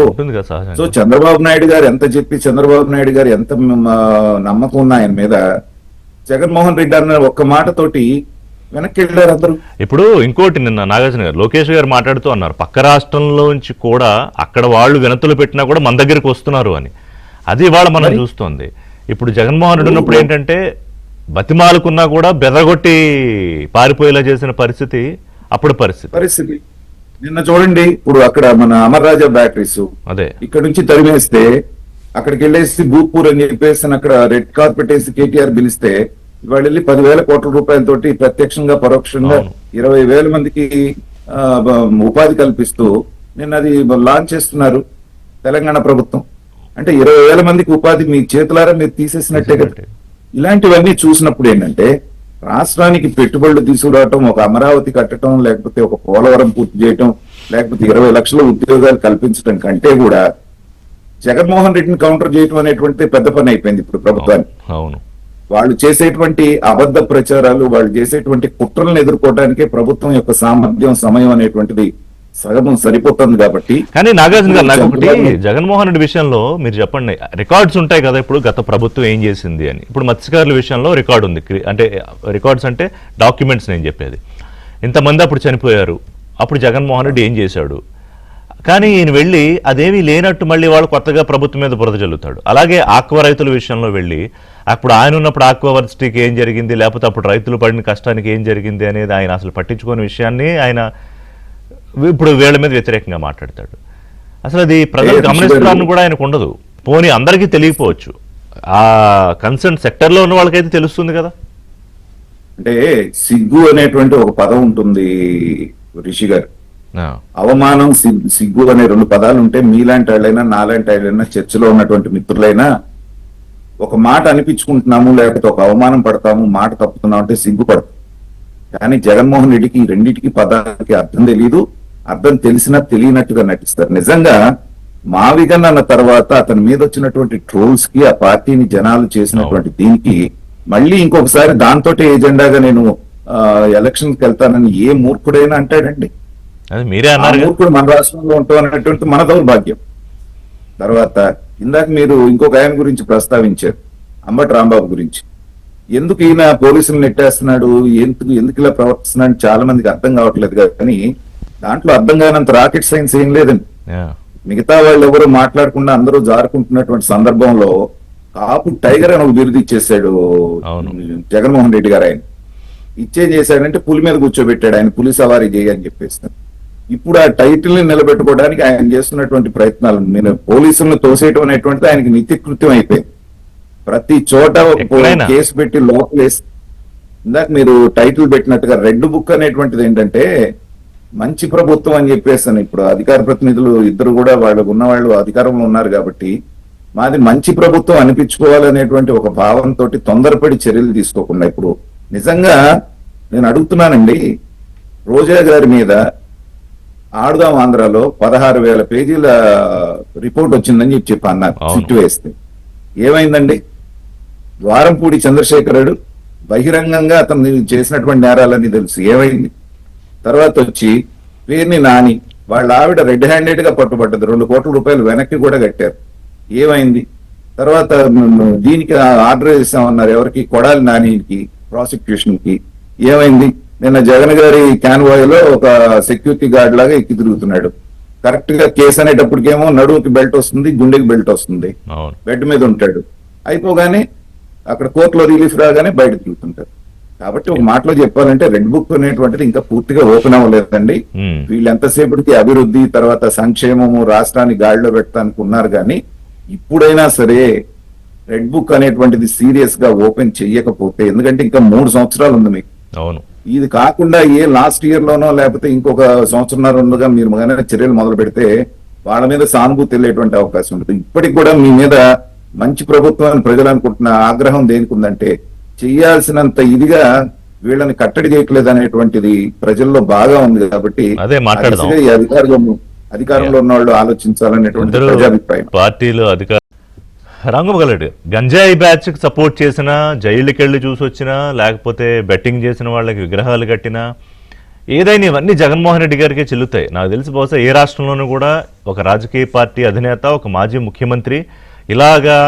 సో చంద్రబాబు నాయుడు గారు ఎంత చెప్పి చంద్రబాబు నాయుడు గారు ఎంత నమ్మకం ఉన్న ఆయన మీద జగన్మోహన్ రెడ్డి అన్న ఒక్క మాటతోటి వెనక్కి వెళ్ళారు అందరూ. ఇప్పుడు ఇంకోటి నిన్న నాగార్జున గారు లోకేష్ గారు మాట్లాడుతూ అన్నారు పక్క రాష్ట్రంలోంచి కూడా అక్కడ వాళ్ళు వినతులు పెట్టినా కూడా మన దగ్గరికి వస్తున్నారు అని. అది ఇవాళ మనం చూస్తోంది. ఇప్పుడు జగన్మోహన్ రెడ్డి ఉన్నప్పుడు ఏంటంటే బతిమాలుకున్నా కూడా బెదరగొట్టి పారిపోయేలా చేసిన పరిస్థితి అప్పుడు పరిస్థితి. నిన్న చూడండి, ఇప్పుడు అక్కడ మన అమర్ రాజా బ్యాటరీస్ అదే ఇక్కడ నుంచి తరిమేస్తే అక్కడికి వెళ్ళేసి భూపూర్ అని చెప్పేసి అక్కడ రెడ్ కార్పెట్ వేసి కేటీఆర్ పిలిస్తే ఇవాళ వెళ్ళి 10,000 కోట్ల రూపాయలతోటి ప్రత్యక్షంగా పరోక్షంగా 20,000 మందికి ఉపాధి కల్పిస్తూ నిన్న అది లాంచ్ చేస్తున్నారు తెలంగాణ ప్రభుత్వం. అంటే 20,000 మందికి ఉపాధి మీ చేతులారా మీరు తీసేసినట్టే కదా. ఇలాంటివన్నీ చూసినప్పుడు ఏంటంటే రాష్ట్రానికి పెట్టుబడులు తీసుకురావటం, ఒక అమరావతి కట్టడం, లేకపోతే ఒక పోలవరం పూర్తి చేయటం, లేకపోతే 20 లక్షల ఉద్యోగాలు కల్పించడం కంటే కూడా జగన్మోహన్ రెడ్డిని కౌంటర్ చేయటం అనేటువంటిది పెద్ద పని అయిపోయింది ఇప్పుడు ప్రభుత్వానికి. అవును. వాళ్ళు చేసేటువంటి అబద్ధ ప్రచారాలు, వాళ్ళు చేసేటువంటి కుట్రలను ఎదుర్కోవడానికే ప్రభుత్వం యొక్క సామర్థ్యం, సమయం అనేటువంటిది సగం సరిపోతుంది. కాబట్టి కానీ నాగార్జున గారు నాకు ఒకటి జగన్మోహన్ రెడ్డి విషయంలో మీరు చెప్పండి, రికార్డ్స్ ఉంటాయి కదా ఇప్పుడు గత ప్రభుత్వం ఏం చేసింది అని. ఇప్పుడు మత్స్యకారుల విషయంలో రికార్డు ఉంది, అంటే రికార్డ్స్ అంటే డాక్యుమెంట్స్ నేను చెప్పేది. ఇంతమంది అప్పుడు చనిపోయారు, అప్పుడు జగన్మోహన్ రెడ్డి ఏం చేశాడు. కానీ ఈయన వెళ్ళి అదేమీ లేనట్టు మళ్ళీ వాళ్ళు కొత్తగా ప్రభుత్వం మీద బురద జల్లుతాడు. అలాగే ఆక్వా రైతుల విషయంలో వెళ్ళి అప్పుడు ఆయన ఉన్నప్పుడు ఆక్వా వర్సిటీకి ఏం జరిగింది, లేకపోతే అప్పుడు రైతులు పడిన కష్టానికి ఏం జరిగింది అనేది ఆయన అసలు పట్టించుకునే విషయాన్ని ఆయన ఇప్పుడు వీళ్ళ మీద వ్యతిరేకంగా మాట్లాడతాడు. అసలు అది ప్రజలు గమనిస్తున్నారని కూడా ఆయనకు ఉండదు. పోనీ అందరికీ తెలియకపోవచ్చు, ఆ కన్సర్న్ సెక్టర్లో ఉన్న వాళ్ళకైతే తెలుస్తుంది కదా. అంటే సిగ్గు అనేటువంటి ఒక పదం ఉంటుంది రిషి గారు. అవమానం, సిగ్గు అనే 2 పదాలు ఉంటే మీలాంటి వాళ్ళైనా నాలాంటి వాళ్ళైనా చర్చలో ఉన్నటువంటి మిత్రులైనా ఒక మాట అనిపించుకుంటున్నాము, లేకపోతే ఒక అవమానం పడతాము, మాట తప్పుతున్నాం అంటే సిగ్గుపడతాం. కానీ జగన్మోహన్ రెడ్డికి ఈ రెండింటికి పదానికి అర్థం తెలియదు, అర్థం తెలిసినా తెలియనట్టుగా నటిస్తారు. నిజంగా మావిగన్ అన్న తర్వాత అతని మీద వచ్చినటువంటి ట్రోల్స్ కి, ఆ పార్టీని జనాలు చేసినటువంటి దీనికి మళ్ళీ ఇంకొకసారి దాంతో ఎజెండాగా నేను ఎలక్షన్కి వెళ్తానని ఏ మూర్ఖుడైనా అంటాడండి. మీరే అన్నారు మూర్ఖుడు మన రాష్ట్రంలో ఉంటాం అనేటువంటి మన దౌర్భాగ్యం. తర్వాత ఇందాక మీరు ఇంకొక ఆయన గురించి ప్రస్తావించారు, అంబటి రాంబాబు గురించి. ఎందుకు ఈయన పోలీసులు నెట్టేస్తున్నాడు, ఎందుకు ఇలా ప్రవర్తిస్తున్నాడు చాలా మందికి అర్థం కావట్లేదు. కానీ దాంట్లో అర్థం కానంత రాకెట్ సైన్స్ ఏం లేదండి. మిగతా వాళ్ళు ఎవరు మాట్లాడకుండా అందరూ జారుకుంటున్నటువంటి సందర్భంలో కాపు టైగర్ అని ఒక బిరుదు ఇచ్చేసాడు జగన్మోహన్ రెడ్డి గారు. ఆయన చేశాడంటే పులి మీద కూర్చోబెట్టాడు, ఆయన పులి సవారీ చేయని చెప్పేస్తాడు. ఇప్పుడు ఆ టైటిల్ ని నిలబెట్టుకోవడానికి ఆయన చేస్తున్నటువంటి ప్రయత్నాలు, నేను పోలీసులను తోసేయటం అనేటువంటిది ఆయనకి నిత్యకృత్యం అయిపోయింది. ప్రతి చోట ఒక ఎక్కడైనా. కేసు పెట్టి లోపలేసి, ఇందాక మీరు టైటిల్ పెట్టినట్టుగా రెడ్ బుక్ అనేటువంటిది ఏంటంటే మంచి ప్రభుత్వం అని చెప్పేస్తాను. ఇప్పుడు అధికార ప్రతినిధులు ఇద్దరు కూడా వాళ్ళు ఉన్నవాళ్ళు అధికారంలో ఉన్నారు కాబట్టి మాది మంచి ప్రభుత్వం అనిపించుకోవాలనేటువంటి ఒక భావంతో తొందరపడి చర్యలు తీసుకోకుండా, ఇప్పుడు నిజంగా నేను అడుగుతున్నానండి, రోజా గారి మీద ఆడుదాం ఆంధ్రాలో 16,000 పేజీల రిపోర్ట్ వచ్చిందని చెప్పి అన్నారు అవును. సిట్టు వేస్తే. ఏమైందండి? ద్వారంపూడి చంద్రశేఖరుడు బహిరంగంగా అతను చేసినటువంటి నేరాలన్నీ తెలుసు. ఏమైంది? తర్వాత వచ్చి పేర్ని నాని వాళ్ళ ఆవిడ రెడ్ హ్యాండెడ్ గా పట్టుబడ్డది, 2 కోట్ల రూపాయలు వెనక్కి కూడా కట్టారు. ఏమైంది? తర్వాత దీనికి ఆర్డర్ చేసామన్నారు, ఎవరికి? కొడాలి నానికి, ప్రాసిక్యూషన్ కి. ఏమైంది? నిన్న జగన్ గారి కాన్వాయ్ లో ఒక సెక్యూరిటీ గార్డ్ లాగా ఎక్కి తిరుగుతున్నాడు. కరెక్ట్ గా కేసు అనేటప్పటికేమో నడువుకి బెల్ట్ వస్తుంది, గుండెకి బెల్ట్ వస్తుంది, అవును. బెడ్ మీద ఉంటాడు. అయిపోగానే అక్కడ కోర్టులో రిలీఫ్ రాగానే బయట తిరుగుతుంటారు. కాబట్టి ఒక మాటలో చెప్పాలంటే రెడ్ బుక్ అనేటువంటిది ఇంకా పూర్తిగా ఓపెన్ అవ్వలేదండి. మ్మ్. వీళ్ళు ఎంతసేపటికి అభివృద్ధి తర్వాత సంక్షేమము రాష్ట్రాన్ని గాడిలో పెట్టడానికి ఉన్నారు, కానీ ఇప్పుడైనా సరే రెడ్ బుక్ అనేటువంటిది సీరియస్ గా ఓపెన్ చెయ్యకపోతే, ఎందుకంటే ఇంకా 3 సంవత్సరాలు ఉంది మీకు. అవును. ఇది కాకుండా లాస్ట్ ఇయర్ లోనో లేకపోతే ఇంకొక సంవత్సరంన్నర ఉండగా మీరు ఏమైనా చర్యలు మొదలు పెడితే వాళ్ళ మీద సానుభూతి వెళ్ళేటువంటి అవకాశం ఉంటుంది. ఇప్పటికి కూడా మీ మీద మంచి ప్రభుత్వాన్ని ప్రజలు అనుకుంటున్న ఆగ్రహం దేనికి ఉందంటే, చేయాల్సినంత ఇదిగా వీళ్ళని కట్టడి చేయట్లేదు అనేటువంటిది ప్రజల్లో బాగా ఉంది. కాబట్టి అదే మాట్లాడదాం. ఆ దిశగా ఈ అధికారంలో ఉన్న వాళ్ళు ఆలోచించాలనేటువంటి ఇద్దరు ప్రజాభిప్రాయం. పార్టీలు అధికార రంగమగలడు గంజాయి బ్యాచ్ కి సపోర్ట్ చేసినా, జైలుకెళ్ళి చూసి వచ్చినా, లేకపోతే బెట్టింగ్ చేసిన వాళ్ళకి విగ్రహాలు కట్టినా, ఏదైనా ఇవన్నీ జగన్మోహన్ రెడ్డి గారికే చెల్లుతాయి. నాకు తెలిసి బహుశా ఏ రాష్ట్రంలోనూ కూడా ఒక రాజకీయ పార్టీ అధినేత, ఒక మాజీ ముఖ్యమంత్రి ఇలాగా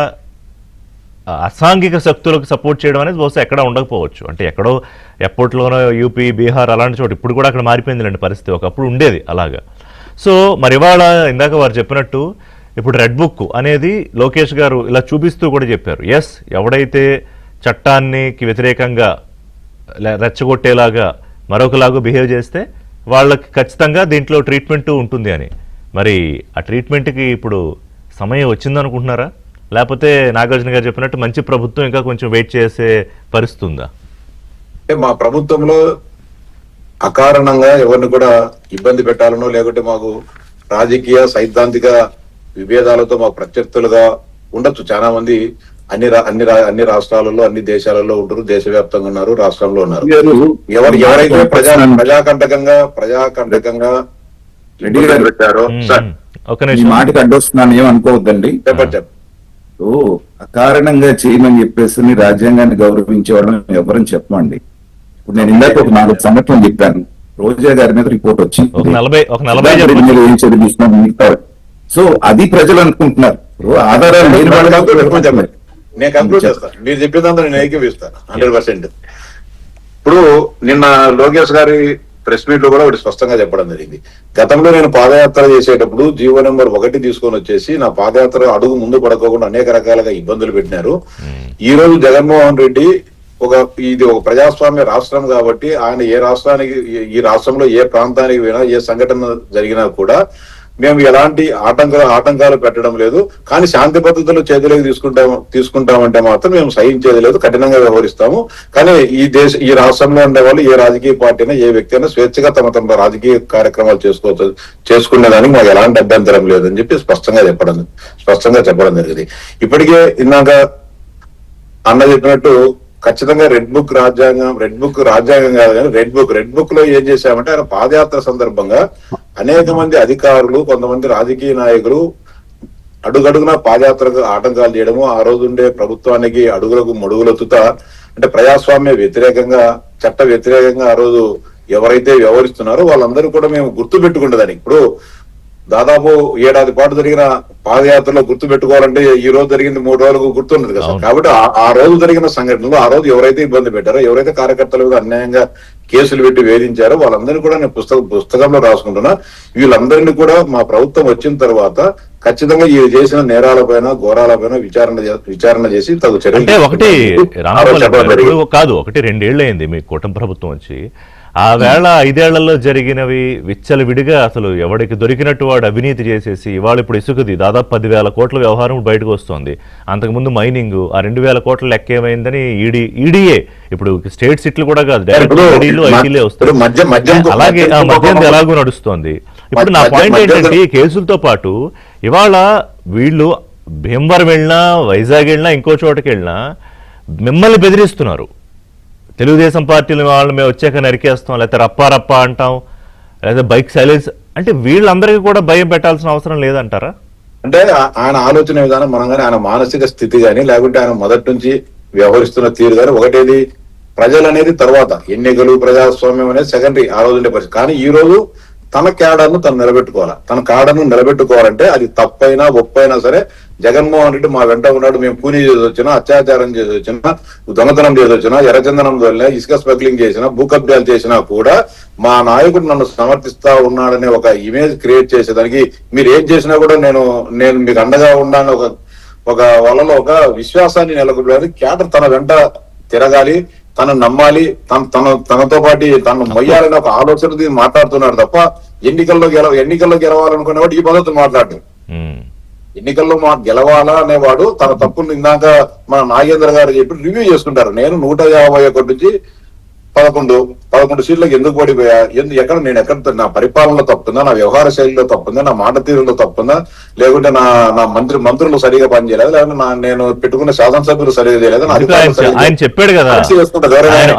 అసాంఘిక శక్తులకు సపోర్ట్ చేయడం అనేది బహుశా ఎక్కడ ఉండకపోవచ్చు. అంటే ఎక్కడో ఎప్పట్లోనో యూపీ, బీహార్ అలాంటి చోట, ఇప్పుడు కూడా అక్కడ మారిపోయింది పరిస్థితి, ఒకప్పుడు ఉండేది అలాగా. సో మరి ఇవాళ ఇందాక వారు చెప్పినట్టు ఇప్పుడు రెడ్ బుక్ అనేది లోకేష్ గారు ఇలా చూపిస్తూ కూడా చెప్పారు. ఎస్, ఎవడైతే చట్టానికి వ్యతిరేకంగా రెచ్చగొట్టేలాగా మరొకలాగా బిహేవ్ చేస్తే వాళ్ళకి ఖచ్చితంగా దీంట్లో ట్రీట్మెంట్ ఉంటుంది అని. మరి ఆ ట్రీట్మెంట్కి ఇప్పుడు సమయం వచ్చిందనుకుంటున్నారా? లేకపోతే నాగార్జున గారు చెప్పినట్టు మంచి ప్రభుత్వం ఇంకా కొంచెం వెయిట్ చేసే పరిస్థితి ఉందా? అంటే మా ప్రభుత్వంలో అకారణంగా ఎవరిని కూడా ఇబ్బంది పెట్టాలనో, లేకుంటే మాకు రాజకీయ సైద్ధాంతిక విభేదాలతో మాకు ప్రత్యర్థులుగా ఉండొచ్చు. చాలా మంది అన్ని రాష్ట్రాలలో, అన్ని దేశాలలో ఉంటారు, దేశవ్యాప్తంగా ఉన్నారు, రాష్ట్రంలో ఉన్నారు. ఎవరైతే ప్రజాకంటకంగా రెడ్డి గారు పెట్టారో ఒక ఈ నిమిషం. మాటకి అడ్డొస్తున్నాను ఏమనుకోవద్దండి. చెప్పండి. అకారణంగా చేయమని చెప్పేసి రాజ్యాంగాన్ని గౌరవించే వాళ్ళని ఎవరని చెప్పమండి. ఇప్పుడు నేను ఇందాక ఒక 4 సంఘటనలు చెప్పాను. రోజా గారి మీద రిపోర్ట్ వచ్చింది. ఒక 40 చెప్పండి. మీరు ఏం చర్య తీసుకున్నారు? సో అది ప్రజలు అనుకుంటున్నారు. ఇప్పుడు ఆధారాలు లేని వాళ్ళు చెప్పండి. నేను కంక్లూడ్ చేస్తాను. మీరు చెప్పేదంతా నేను ఏకీపిస్తాను 100%. ఇప్పుడు నిన్న లోకేష్ గారి ప్రెస్ మీట్ లో కూడా ఒకటి స్పష్టంగా చెప్పడం జరిగింది. గతంలో నేను పాదయాత్ర చేసేటప్పుడు జీవో నెంబర్ 1 తీసుకొని వచ్చేసి నా పాదయాత్ర అడుగు ముందు పడుకోకుండా అనేక రకాలుగా ఇబ్బందులు పెట్టినారు. ఈ రోజు జగన్మోహన్ రెడ్డి ఇది ఒక ప్రజాస్వామ్య రాష్ట్రం కాబట్టి ఆయన ఏ రాష్ట్రానికి, ఈ రాష్ట్రంలో ఏ ప్రాంతానికి పోయినా, ఏ సంఘటన జరిగినా కూడా మేము ఎలాంటి ఆటంకాలు పెట్టడం లేదు. కానీ శాంతి పద్ధతులు చేతులకు తీసుకుంటామంటే మాత్రం మేము సహించేది లేదు, కఠినంగా వ్యవహరిస్తాము. కానీ ఈ రాష్ట్రంలో ఉండే వాళ్ళు, ఏ రాజకీయ పార్టీ అయినా, ఏ వ్యక్తి అయినా స్వేచ్ఛగా తమ రాజకీయ కార్యక్రమాలు చేసుకునేదానికి మాకు ఎలాంటి అభ్యంతరం లేదని చెప్పి స్పష్టంగా చెప్పడం జరిగింది. ఇప్పటికే ఇందాక అన్న చెప్పినట్టు ఖచ్చితంగా రెడ్ బుక్ రాజ్యాంగం కాదు, కానీ రెడ్ బుక్ లో ఏం చేశామంటే ఆయన పాదయాత్ర సందర్భంగా అనేక మంది అధికారులు, కొంతమంది రాజకీయ నాయకులు అడుగడుగునా పాదయాత్రకు ఆటంకాలు చేయడము, ఆ రోజు ఉండే ప్రభుత్వానికి అడుగులకు మడుగులెత్తుతా, అంటే ప్రజాస్వామ్య వ్యతిరేకంగా, చట్ట వ్యతిరేకంగా ఆ రోజు ఎవరైతే వ్యవహరిస్తున్నారో వాళ్ళందరూ కూడా మేము గుర్తు పెట్టుకుంటుందని. ఇప్పుడు దాదాపు 7 ఏడాది పాటు జరిగిన పాదయాత్రలో గుర్తు పెట్టుకోవాలంటే ఈ రోజు జరిగింది 3 రోజులకు గుర్తున్నది కదా. కాబట్టి ఆ రోజు జరిగిన సంఘటనలో, ఆ రోజు ఎవరైతే ఇబ్బంది పెట్టారో, ఎవరైతే కార్యకర్తల మీద అన్యాయంగా కేసులు పెట్టి వేధించారో వాళ్ళందరినీ కూడా నేను పుస్తకంలో రాసుకుంటున్నా. వీళ్ళందరినీ కూడా మా ప్రభుత్వం వచ్చిన తర్వాత ఖచ్చితంగా ఈ చేసిన నేరాలపైన ఘోరాలపైన విచారణ చేసి తగు చర్యలు అంటే ఒకటి తీసుకుంటారు. రామగోపాల్ చెప్పడం గారు, జరిగింది. ఇప్పుడు కాదు, ఒకటి 2 ఏళ్ళు అయింది మీ కూటమి ప్రభుత్వం వచ్చి. ఆ వేళ 5 ఏళ్లలో జరిగినవి విచ్చలవిడిగా అసలు ఎవడికి దొరికినట్టు వాడు అవినీతి చేసేసి ఇవాళ ఇప్పుడు ఇసుకది దాదాపు 10,000 కోట్ల వ్యవహారం బయటకు వస్తుంది. అంతకుముందు మైనింగ్ ఆ 2,000 కోట్ల లెక్క ఏమైందని ఈడీఏ ఇప్పుడు స్టేట్ సిట్లు కూడా కాదు, డైరెక్ట్ ఇప్పుడు ఈడీలు ఐటీలే వస్తాయి. మద్యం అలాగే ఆ మధ్యంది ఎలాగో నడుస్తోంది. ఇప్పుడు నా పాయింట్ ఏంటంటే ఈ కేసులతో పాటు ఇవాళ వీళ్ళు భీమవరం వెళ్ళినా, వైజాగ్ వెళ్ళినా, ఇంకో చోటకి వెళ్ళినా మిమ్మల్ని బెదిరిస్తున్నారు. తెలుగుదేశం పార్టీలు వాళ్ళని మేము వచ్చాక నరికేస్తాం, లేకపోతే రప్పా అంటాం, లేదా బైక్ సైలెన్స్ అంటే వీళ్ళందరికీ కూడా భయం పెట్టాల్సిన అవసరం లేదంటారా? అంటే ఆయన ఆలోచన విధానం మనం కానీ, ఆయన మానసిక స్థితి కానీ, లేకుంటే ఆయన మొదటి నుంచి వ్యవహరిస్తున్న తీరు కానీ, ఒకటేది ప్రజలు అనేది తర్వాత, ఎన్నికలు ప్రజాస్వామ్యం అనేది సెకండరీ ఆ రోజు ఉండే పరిస్థితి. కానీ ఈ రోజు తన క్యాడర్ను తను నిలబెట్టుకోవాలి. తన క్యాడర్ను నిలబెట్టుకోవాలంటే అది తప్పైనా ఒప్పైనా సరే జగన్మోహన్ రెడ్డి మా వెంట ఉన్నాడు. మేము కూలీ చేసి వచ్చినా, అత్యాచారం చేసి వచ్చినా, దొంగతనం చేసి వచ్చినా, ఎర్రచందనం వల్ల ఇసుక స్మగ్లింగ్ చేసినా, భూ కబ్జాలు చేసినా కూడా మా నాయకుడు నన్ను సమర్థిస్తా ఉన్నాడనే ఒక ఇమేజ్ క్రియేట్ చేసేదానికి మీరు ఏం చేసినా కూడా నేను మీకు అండగా ఉండాలని ఒక వాళ్ళలో ఒక విశ్వాసాన్ని నెలకొల్పడానికి క్యాడర్ తన వెంట తిరగాలి, తను నమ్మాలి, తనతో పాటు తను మొయ్యాలని ఒక ఆలోచన మాట్లాడుతున్నాడు తప్ప ఎన్నికల్లో గెలవాలనుకునేవాడు ఈ పద్ధతి మాట్లాడు. ఎన్నికల్లో గెలవాలా అనేవాడు తన తప్పులు ఇందాక మన నాగేంద్ర గారు చెప్పి రివ్యూ చేసుకుంటారు. నేను 151 నుంచి 11 సీట్లకు ఎందుకు పడిపోయా, నేను ఎక్కడ నా పరిపాలనలో తప్పుందా, నా వ్యవహార శైలిలో తప్పుందా, నా మాట తీరులో తప్పుందా, లేకుంటే నా మంత్రులు సరిగా పనిచేయలేదు, లేకుంటే నేను పెట్టుకున్న శాసనసభ్యులు సరిగా చేయలేదు. ఆయన చెప్పాడు కదా,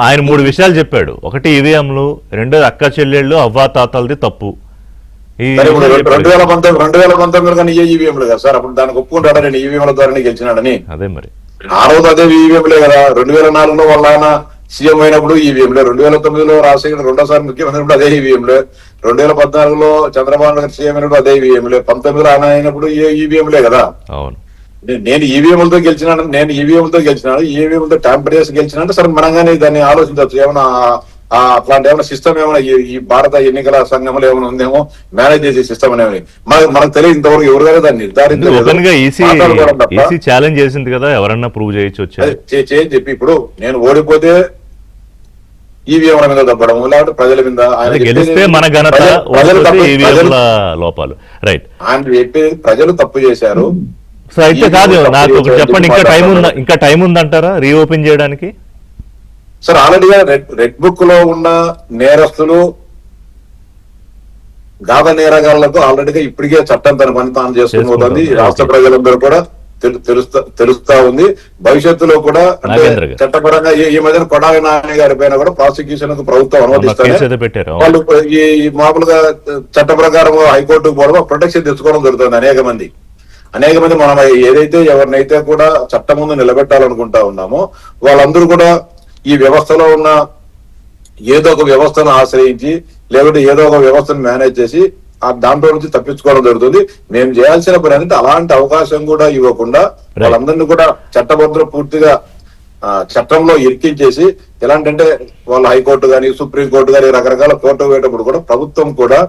ఆయన 3 విషయాలు చెప్పాడు. ఒకటి ఈవీఎంలు, రెండోది అక్క చెల్లెళ్ళు అవ్వాతాతలది తప్పు. 2019 కానీ ఈవీఎంలు కదా సార్, అప్పుడు దానికి ఒప్పుకుంటాడా నేను ఈవీఎంల ద్వారానే గెలిచినాడని? అదే మరి ఆ రోజు అదే ఈవీఎంలే కదా. 2004లో వాళ్ళ ఆయన సీఎం అయినప్పుడు ఈవీఎంలే, 2009లో రాజశేఖర్ రెండోసారి ముఖ్యమంత్రి అదే ఈవీఎంలే, 2014లో చంద్రబాబు నాయుడు సీఎం అయినప్పుడు అదే ఈవీఎంలే, 19లో ఆయన అయినప్పుడు ఈవీఎంలే కదా. అవును, నేను ఈవీఎంలతో గెలిచినాను, ఈవీఎంలతో ట్యాంపర్ చేసి గెలిచినా సరే మనంగానే దాన్ని ఆలోచించవచ్చు. ఏమైనా అట్లాంటి ఏమైనా సిస్టమ్ ఏమైనా ఈ భారత ఎన్నికల సంఘంలో ఏమైనా ఉందేమో మేనేజ్ చేసే సిస్టమ్ అనేవి మనకు తెలియదు. ఇంతవరకు ఎవరుగానే దాన్ని నిర్ధారించారు. ఛాలెంజ్ చేసింది కదా, ఎవరన్నా ప్రూవ్ చేయొచ్చు చెప్పి ఇప్పుడు నేను ఓడిపోతే ఈవీఎంల మీద దబ్బడము, లేకపోతే ప్రజల మీద గెలిస్తే మన ఘనత లోపాలు. రైట్, ఆయన చెప్పేది ప్రజలు తప్పు చేశారు. సో అయితే కాదు, నాకు ఒకటి చెప్పండి, ఇంకా టైం ఉందంటారా రీఓపెన్ చేయడానికి? సార్ ఆల్రెడీగా రెడ్ బుక్ లో ఉన్న నేరస్తులు గాథ నేరగాళ్లకు ఆల్రెడీగా ఇప్పటికే చట్టం తన పని తాను చేసుకుని పోతుంది. రాష్ట్ర ప్రజలందరూ కూడా తెలుస్తా ఉంది. భవిష్యత్తులో కూడా అంటే చట్టపరంగా ఈ మధ్యన కొడాలి నాని గారి పైన కూడా ప్రాసిక్యూషన్ కు ప్రభుత్వం అనుమతిస్తారు. వాళ్ళు ఈ మామూలుగా చట్ట ప్రకారం హైకోర్టుకు పోవడం ప్రొటెక్షన్ తెచ్చుకోవడం జరుగుతుంది. అనేక మంది మనం ఏదైతే ఎవరినైతే కూడా చట్టం ముందు నిలబెట్టాలనుకుంటా ఉన్నామో వాళ్ళందరూ కూడా ఈ వ్యవస్థలో ఉన్న ఏదో ఒక వ్యవస్థను ఆశ్రయించి లేకుంటే ఏదో ఒక వ్యవస్థను మేనేజ్ చేసి దాంట్లో నుంచి తప్పించుకోవడం జరుగుతుంది. మేము చేయాల్సిన పని అంటే అలాంటి అవకాశం కూడా ఇవ్వకుండా వాళ్ళందరినీ కూడా చట్టబద్ధ పూర్తిగా చట్టంలో ఇరికించేసి ఎలాంటంటే వాళ్ళ హైకోర్టు కానీ సుప్రీంకోర్టు కానీ రకరకాల కోర్టు పోయేటప్పుడు కూడా ప్రభుత్వం కూడా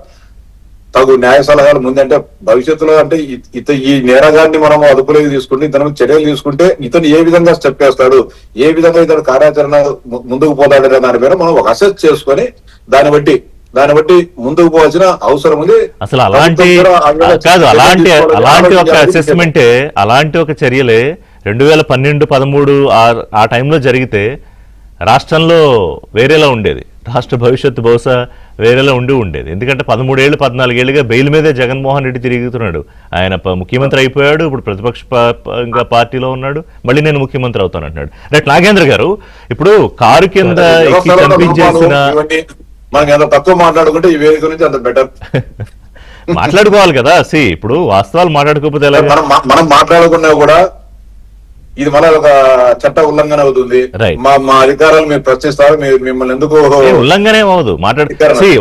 తగు న్యాయ సలహాలు ముందంటే భవిష్యత్తులో అంటే ఈ నేరగాన్ని మనం అదుపులోకి తీసుకుంటే ఇతను చర్యలు తీసుకుంటే ఇతను ఏ విధంగా స్టెప్ వేస్తాడు, ఏ విధంగా ఇతను కార్యాచరణ ముందుకు పోతాడనే దాని మీద మనం ఒక అసెస్ చేసుకొని దాన్ని బట్టి ముందుకు పోవాల్సిన అవసరం ఉంది. అసలు అలాంటి ఒక అసెస్మెంటే, అలాంటి ఒక చర్యలే 2012-13 ఆ టైంలో జరిగితే రాష్ట్రంలో వేరేలా ఉండేది, రాష్ట్ర భవిష్యత్తు బహుశా వేరేలా ఉండేది. ఎందుకంటే 13 ఏళ్ళు 14 ఏళ్ళుగా బెయిల్ మీదే జగన్మోహన్ రెడ్డి తిరుగుతున్నాడు. ఆయన ముఖ్యమంత్రి అయిపోయాడు, ఇప్పుడు ప్రతిపక్ష పార్టీలో ఉన్నాడు, మళ్ళీ నేను ముఖ్యమంత్రి అవుతాను అంటున్నాడు. రైట్, నాగేంద్ర గారు, ఇప్పుడు కారు కింద చంపించేసిన మనకి ఎంత తక్కువ మాట్లాడుకుంటే ఈ వేదిక నుంచి అంత బెటర్ మాట్లాడుకోవాలి కదా. ఇప్పుడు వాస్తవాలు మాట్లాడుకోకపోతే మనం మాట్లాడుకున్నా కూడా ఇది మళ్ళీ ఒక చట్ట ఉల్లంఘన అవుతుంది. మా అధికారాలు మీరు ప్రశ్నిస్తారు, మిమ్మల్ని ఎందుకు ఉల్లంఘనే అవదు.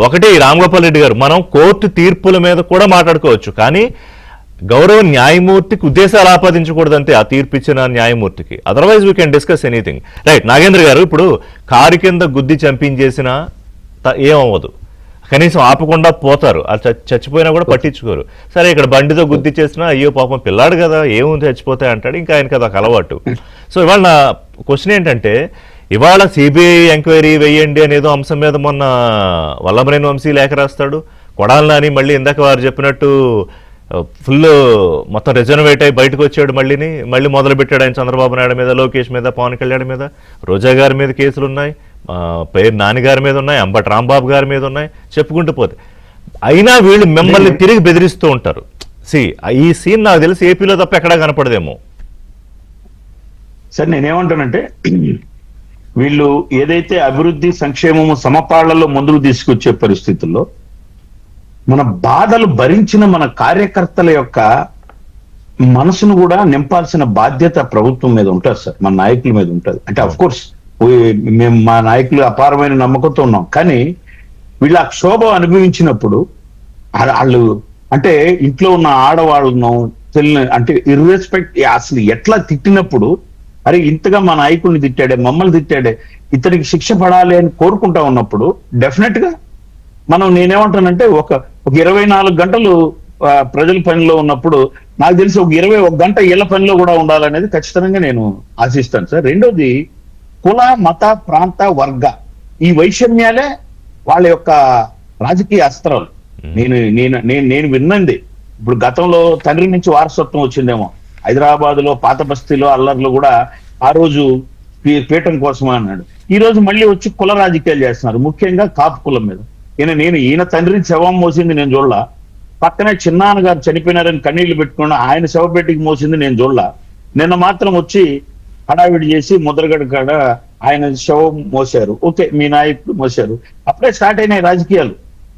ఒకటి రామగోపాల్ రెడ్డి గారు, మనం కోర్టు తీర్పుల మీద కూడా మాట్లాడుకోవచ్చు, కానీ గౌరవ న్యాయమూర్తికి ఉద్దేశాలు ఆపాదించకూడదు అంతే, ఆ తీర్పు ఇచ్చిన న్యాయమూర్తికి. Otherwise we can discuss anything. Right, Nagendra garu, ఇప్పుడు కారు కింద గుద్ది చంపించేసిన ఏమవ్వదు, కనీసం ఆపకుండా పోతారు. చచ్చిపోయినా కూడా పట్టించుకోరు. సరే ఇక్కడ బండితో గుద్ది చేసినా అయ్యో పాపం పిల్లాడు కదా ఏముంది చచ్చిపోతే అంటాడు, ఇంకా ఆయనకి అది ఒక అలవాటు. సో ఇవాళ నా క్వశ్చన్ ఏంటంటే, ఇవాళ సిబిఐ ఎంక్వైరీ వేయండి అనేదో అంశం మీద మొన్న వల్లభనేని వంశీ లేఖ రాస్తాడు, కొడాలి నాని మళ్ళీ ఇందాక వారు చెప్పినట్టు ఫుల్ మొత్తం రిజర్వేట్ అయి బయటకు వచ్చాడు, మళ్ళీ మొదలు పెట్టాడు ఆయన చంద్రబాబు నాయుడు మీద, లోకేష్ మీద, పవన్ కళ్యాణ్ మీద, రోజా గారి మీద కేసులు ఉన్నాయి, పేరు నాని గారి మీద ఉన్నాయి, అంబటి రాంబాబు గారి మీద ఉన్నాయి, చెప్పుకుంటూ పోతే. అయినా వీళ్ళు మిమ్మల్ని తిరిగి బెదిరిస్తూ ఉంటారు. ఈ సీన్ నాకు తెలిసి ఏపీలో తప్ప ఎక్కడా కనపడదేమో. సార్ నేనేమంటానంటే, వీళ్ళు ఏదైతే అభివృద్ధి సంక్షేమము సమపాళ్లలో ముందుకు తీసుకొచ్చే పరిస్థితుల్లో మన బాధలు భరించిన మన కార్యకర్తల యొక్క మనసును కూడా నింపాల్సిన బాధ్యత ప్రభుత్వం మీద ఉంటుంది సార్, మన నాయకుల మీద ఉంటుంది. అంటే అఫ్ కోర్స్ మేము మా నాయకులు అపారమైన నమ్మకంతో ఉన్నాం, కానీ వీళ్ళు ఆ క్షోభ అనుభవించినప్పుడు వాళ్ళు అంటే ఇంట్లో ఉన్న ఆడవాళ్ళను అంటే ఇర్రెస్పెక్ట్ అసలు ఎట్లా తిట్టినప్పుడు, అరే ఇంతగా మా నాయకుడిని తిట్టాడే, మమ్మల్ని తిట్టాడే, ఇతనికి శిక్ష పడాలి అని కోరుకుంటా ఉన్నప్పుడు డెఫినెట్ గా మనం నేనేమంటానంటే ఒక 24 గంటలు ప్రజల పనిలో ఉన్నప్పుడు నాకు తెలిసి ఒక 21 గంట ఇళ్ల పనిలో కూడా ఉండాలనేది ఖచ్చితంగా నేను ఆశిస్తాను సార్. రెండోది కుల మత ప్రాంత వర్గ ఈ వైషమ్యాలే వాళ్ళ యొక్క రాజకీయ అస్త్రాలు. నేను విన్నది ఇప్పుడు గతంలో తండ్రి నుంచి వారసత్వం వచ్చిందేమో, హైదరాబాద్ లో పాత బస్తీలో అల్లర్లు కూడా ఆ రోజు పీఠం కోసమా అన్నాడు, ఈ రోజు మళ్ళీ వచ్చి కుల రాజకీయాలు చేస్తున్నారు, ముఖ్యంగా కాపు కులం మీద. ఈయన తండ్రిని శవం మోసింది నేను చూడలా, పక్కనే చిన్నాన్న గారు చనిపోయినారని కన్నీళ్లు పెట్టుకున్న ఆయన శవపేటికి మోసింది నేను చూడలా. నిన్న మాత్రం వచ్చి హడావిడి చేసి ముద్రగడ కాడ ఆయన శవం మోసారు. ఓకే, మీ నాయకుడు మోసారు, అప్పుడే స్టార్ట్ అయినాయి రాజకీయాలు.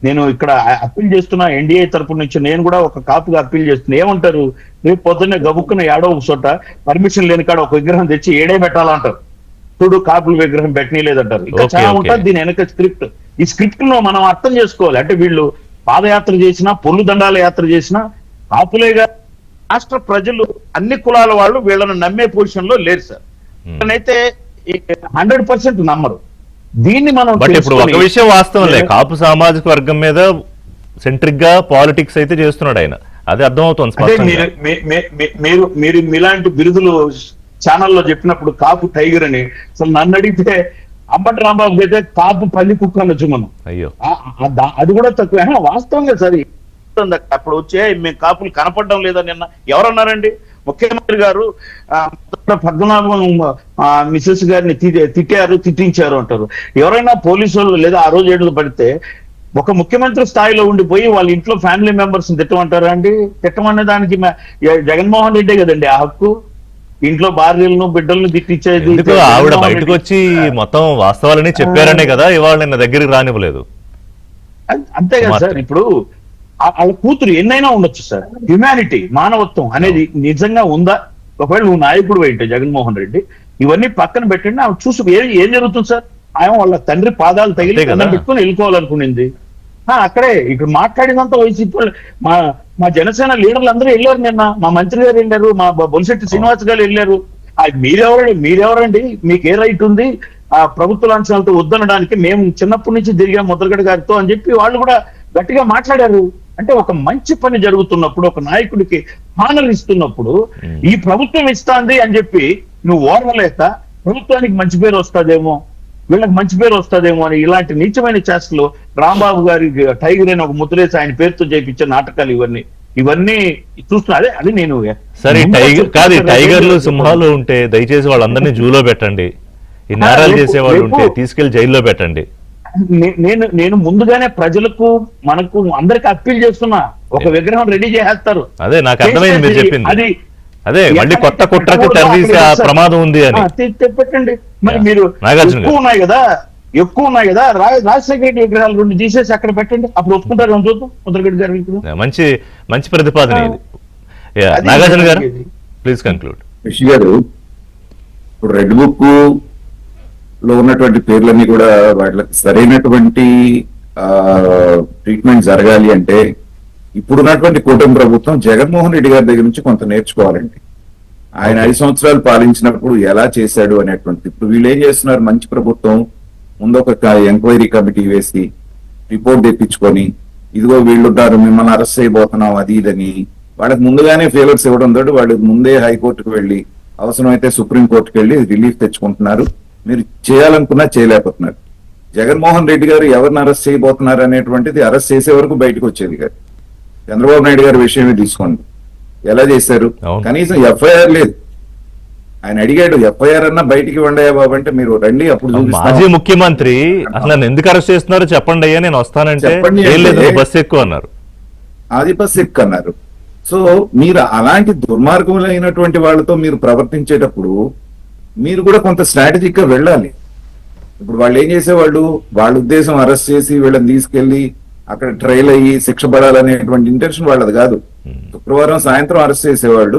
నేను ఇక్కడ అప్పీల్ చేస్తున్నా ఎన్డీఏ తరపు నుంచి, నేను కూడా ఒక కాపుగా అప్పీల్ చేస్తున్నా. ఏమంటారు, రేపు పొద్దున్నే గబుక్కున ఏడో ఒక చోట పర్మిషన్ లేని కాడ ఒక విగ్రహం తెచ్చి ఏడే పెట్టాలంటారు, చూడు కాపుల విగ్రహం పెట్టనీలేదంటారు. ఇంకా చాలా ఉంటుంది దీని వెనక స్క్రిప్ట్. ఈ స్క్రిప్ట్ లో మనం అర్థం చేసుకోవాలి. అంటే వీళ్ళు పాదయాత్ర చేసినా, పొర్లు దండాల యాత్ర చేసినా కాపులేగా రాష్ట్ర ప్రజలు అన్ని కులాల వాళ్ళు వీళ్ళని నమ్మే పొజిషన్ లో లేరు సార్. అయితే 100% నమ్మరు. దీన్ని మనం బట్ ఇప్పుడు ఒక విషయం వాస్తవంలే, కాపు సామాజిక వర్గం మీద సెంట్రిక్ గా పాలిటిక్స్ అయితే చేస్తున్నాడు ఆయన, అది అర్థమవుతుంది. మీరు మీలాంటి బిరుదులు ఛానల్లో చెప్పినప్పుడు కాపు టైగర్ అని, అసలు నన్ను అడిగితే అంబటి రాంబాబు అయితే కాపు పల్లి కుక్క అనొచ్చు మనం. అయ్యో, అది కూడా తక్కువ. వాస్తవంగా సరే అప్పుడు వచ్చే మేము కాపులు కనపడడం లేదా, నిన్న ఎవరన్నారండి ముఖ్యమంత్రి గారు పద్మనాభం మిసెస్ గారిని తిట్టించారు అంటారు. ఎవరైనా పోలీసు వాళ్ళు లేదా ఆ రోజు ఏడులు పడితే ఒక ముఖ్యమంత్రి స్థాయిలో ఉండిపోయి వాళ్ళ ఇంట్లో ఫ్యామిలీ మెంబర్స్ తిట్టమంటారా అండి? తిట్టమనే దానికి జగన్మోహన్ రెడ్డే కదండి ఆ హక్కు. ఇంట్లో భార్యలను బిడ్డలను తిట్టించేది. ఆవిడ బయటకు వచ్చి మొత్తం వాస్తవాలని చెప్పారనే కదా ఇవాళ నిన్న దగ్గరికి రానివ్వలేదు. అంతే కదా సార్. ఇప్పుడు వాళ్ళ కూతురు ఎన్నైనా ఉండొచ్చు సార్, హ్యుమానిటీ మానవత్వం అనేది నిజంగా ఉందా? ఒకవేళ నువ్వు నాయకుడు అయితే జగన్మోహన్ రెడ్డి ఇవన్నీ పక్కన పెట్టండి, ఆమె చూసి ఏం జరుగుతుంది సార్? ఆయన వాళ్ళ తండ్రి పాదాలు తగిలి కన్నం పెట్టుకుని వెళ్ళిపోవాలనుకునింది. అక్కడే ఇక్కడ మాట్లాడినంత వైసీపీ మా జనసేన లీడర్లు అందరూ వెళ్ళారు. నిన్న మా మంత్రి గారు వెళ్ళారు, మా బొలిశెట్టి శ్రీనివాస్ గారు వెళ్ళారు. మీరెవరండి? మీకు ఏ రైట్ ఉంది ఆ ప్రభుత్వ లాంఛనాలతో వద్దనడానికి? మేము చిన్నప్పటి నుంచి తిరిగాం ముద్రగడ గారితో అని చెప్పి వాళ్ళు కూడా గట్టిగా మాట్లాడారు. అంటే ఒక మంచి పని జరుగుతున్నప్పుడు, ఒక నాయకుడికి హానర్ ఇస్తున్నప్పుడు ఈ ప్రభుత్వం ఇస్తాంది అని చెప్పి నువ్వు ఓర్వలేక ప్రభుత్వానికి మంచి పేరు వస్తుందేమో, వీళ్ళకి మంచి పేరు వస్తుందేమో అని ఇలాంటి నీచమైన చేష్టలు రాంబాబు గారి టైగర్ అని ఒక ముద్రేసి ఆయన పేరుతో చేయించే నాటకాలు ఇవన్నీ చూస్తున్నా. అది నేను సరే కాదు, టైగర్లు సింహాలు ఉంటే దయచేసి వాళ్ళందరినీ జూలో పెట్టండి, ఈ నేరాలు చేసేవాళ్ళు ఉంటే తీసుకెళ్లి జైల్లో పెట్టండి. నేను ముందుగానే ప్రజలకు మనకు అందరికి అప్పీల్ చేస్తున్నా, ఒక విగ్రహం రెడీ చేసేస్తారు. అదే నాకు అర్థమైంది మీరు చెప్పింది. అది అదే మళ్ళీ కొత్త కుట్రకి తెరదీసే ప్రమాదం ఉంది అని పెట్టండి. మరి మీరు ఎక్కువ ఉన్నాయి కదా రాజశేఖర రెడ్డి విగ్రహాలు 2 తీసేసి అక్కడ పెట్టండి, అప్పుడు ఒప్పుకుంటారు. చూద్దాం ముద్రగడ్డ గారి విగ్రహం. మంచి ప్రతిపాదన ఇది. నాగార్జున గారు ప్లీజ్ కంక్లూడ్. రిషి గారు, ఇప్పుడు రెడ్ బుక్ లో ఉన్నటువంటి పేర్లన్నీ కూడా వాటికి సరైనటువంటి ట్రీట్మెంట్ జరగాలి అంటే ఇప్పుడున్నటువంటి కూటమి ప్రభుత్వం జగన్మోహన్ రెడ్డి గారి దగ్గర నుంచి కొంత నేర్చుకోవాలండి. ఆయన 5 సంవత్సరాలు పాలించినప్పుడు ఎలా చేశాడు అనేటువంటి. ఇప్పుడు వీళ్ళు ఏం చేస్తున్నారు, మంచి ప్రభుత్వం ముందు ఒక ఎంక్వైరీ కమిటీ వేసి రిపోర్ట్ తెప్పించుకొని ఇదిగో వీళ్ళుంటారు మిమ్మల్ని అరెస్ట్ చేయబోతున్నాం అది ఇదని వాళ్ళకి ముందుగానే ఫేవర్స్ ఇవ్వడం తోటి వాళ్ళు ముందే హైకోర్టుకు వెళ్ళి అవసరమైతే సుప్రీం కోర్టుకు వెళ్ళి రిలీఫ్ తెచ్చుకుంటున్నారు. మీరు చేయాలనుకున్నా చేయలేకపోతున్నారు. జగన్మోహన్ రెడ్డి గారు ఎవరిని అరెస్ట్ చేయబోతున్నారు అనేటువంటిది అరెస్ట్ చేసే వరకు బయటకు వచ్చేది కాదు. చంద్రబాబు నాయుడు గారి విషయమే తీసుకోండి, ఎలా చేశారు? అవును. కనీసం ఎఫ్ఐఆర్ లేదు. ఆయన అడిగాడు ఎఫ్ఐఆర్ అన్నా బయటికి వండయ్యా బాబు అంటే మీరు రండి అప్పుడు చూపిస్తాం. మాజీ ముఖ్యమంత్రి అసలు నన్ను ఎందుకు అరెస్ట్ చేస్తున్నారో చెప్పండి అయ్యా నేను వస్తానంటే చెప్పండి ఏం లేదు అంటే- బస్సు ఎక్కువ అన్నారు. ఆదిపస్ సిక్ అన్నారు. సో మీరు అలాంటి దుర్మార్గములైనటువంటి వాళ్ళతో మీరు ప్రవర్తించేటప్పుడు మీరు కూడా కొంత స్ట్రాటజిక్ గా వెళ్ళాలి. ఇప్పుడు వాళ్ళు ఏం చేసేవాళ్ళు, వాళ్ళ ఉద్దేశం అరెస్ట్ చేసి వీళ్ళని తీసుకెళ్లి అక్కడ ట్రయల్ అయ్యి శిక్ష పడాలనేటువంటి ఇంటెన్షన్ వాళ్ళది కాదు. శుక్రవారం సాయంత్రం అరెస్ట్ చేసేవాళ్ళు,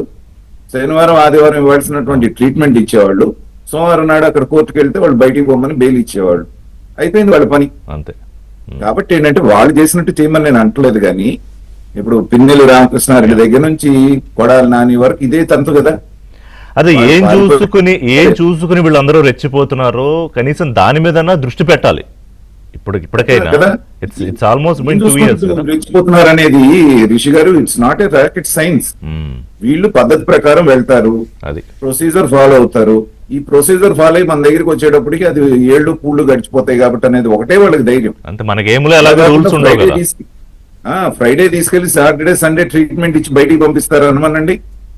శనివారం ఆదివారం ఇవ్వాల్సినటువంటి ట్రీట్మెంట్ ఇచ్చేవాళ్ళు, సోమవారం నాడు అక్కడ కోర్టుకు వెళ్తే వాళ్ళు బయటికి పోమని బెయిల్ ఇచ్చేవాళ్ళు. అయిపోయింది వాళ్ళ పని. అంతే. కాబట్టి ఏంటంటే వాళ్ళు చేసినట్టు చేయమని నేను అంటలేదు, కానీ ఇప్పుడు పిన్నెల్లి రామకృష్ణారెడ్డి దగ్గర నుంచి కొడాలి నాని వరకు ఇదే తంతు కదా. అదే ఏం వాళ్ళు చూసుకుని వీళ్ళందరూ రెచ్చిపోతున్నారో కనీసం దాని మీద దృష్టి పెట్టాలి. ఇప్పటికైనా కదా. ఇట్స్ ఆల్మోస్ట్ బిన్ 2 years కదా. రెచ్చిపోతున్నారు అనేది రిషి గారు, it's not a rocket science. వీళ్ళు పద్ధతి ప్రకారం వెళ్తారు, అది ప్రొసీజర్ ఫాలో అవుతారు. ఈ ప్రొసీజర్ ఫాలో అయ్యి మన దగ్గరికి వచ్చేటప్పటికి అది ఏళ్ళు పూళ్ళు గడిచిపోతాయి కాబట్టి అనేది ఒకటే వాళ్ళకి ధైర్యం. అంటే మనకి ఏములో ఎలాగో రూల్స్ ఉండవు కదా. ఫ్రైడే తీసుకెళ్లి సాటర్డే సండే ట్రీట్మెంట్ ఇచ్చి బయటికి పంపిస్తారు అనమనండి.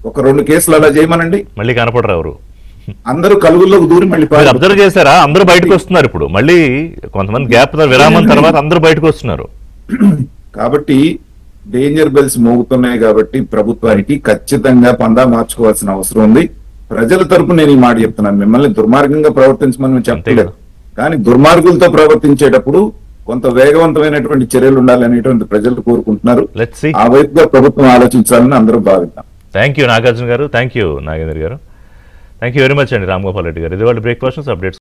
ఒక 2 కేసులు అలా చేయమనండి, మళ్ళీ కనపడరు ఎవరు. అందరూ కలుగుల్లోకి దూరి మళ్ళీ మీరు అబ్జర్వ్ చేశారా? అందరూ బయటకు వస్తున్నారు ఇప్పుడు. మళ్ళీ కొంతమంది గ్యాప్ విరామం తర్వాత అందరూ బయటకు వస్తున్నారు. కాబట్టి డేంజర్ బెల్స్ మోగుతున్నాయి కాబట్టి ప్రభుత్వానికి ఖచ్చితంగా పందా మార్చుకోవాల్సిన అవసరం ఉంది. ప్రజల తరపు నేను ఈ మాట చెప్తున్నాను, మిమ్మల్ని దుర్మార్గంగా ప్రవర్తించమని చెప్పలేదు, కానీ దుర్మార్గులతో ప్రవర్తించేటప్పుడు కొంత వేగవంతమైనటువంటి చర్యలు ఉండాలనేటువంటి ప్రజలు కోరుకుంటున్నారు. Let's see. ఆ వైపుగా ప్రభుత్వం ఆలోచించాలని అందరూ భావిద్దాం. థ్యాంక్ యూ నాగార్జున గారు, థ్యాంక్ యూ నాగేంద్ర గారు, థ్యాంక్ యూ వెరీ మచ్ అండి రామ్ గోపాల్ రెడ్డి గారు. ఇది వాళ్ళ బ్రేక్ఫాస్ట్ అప్డేట్స్.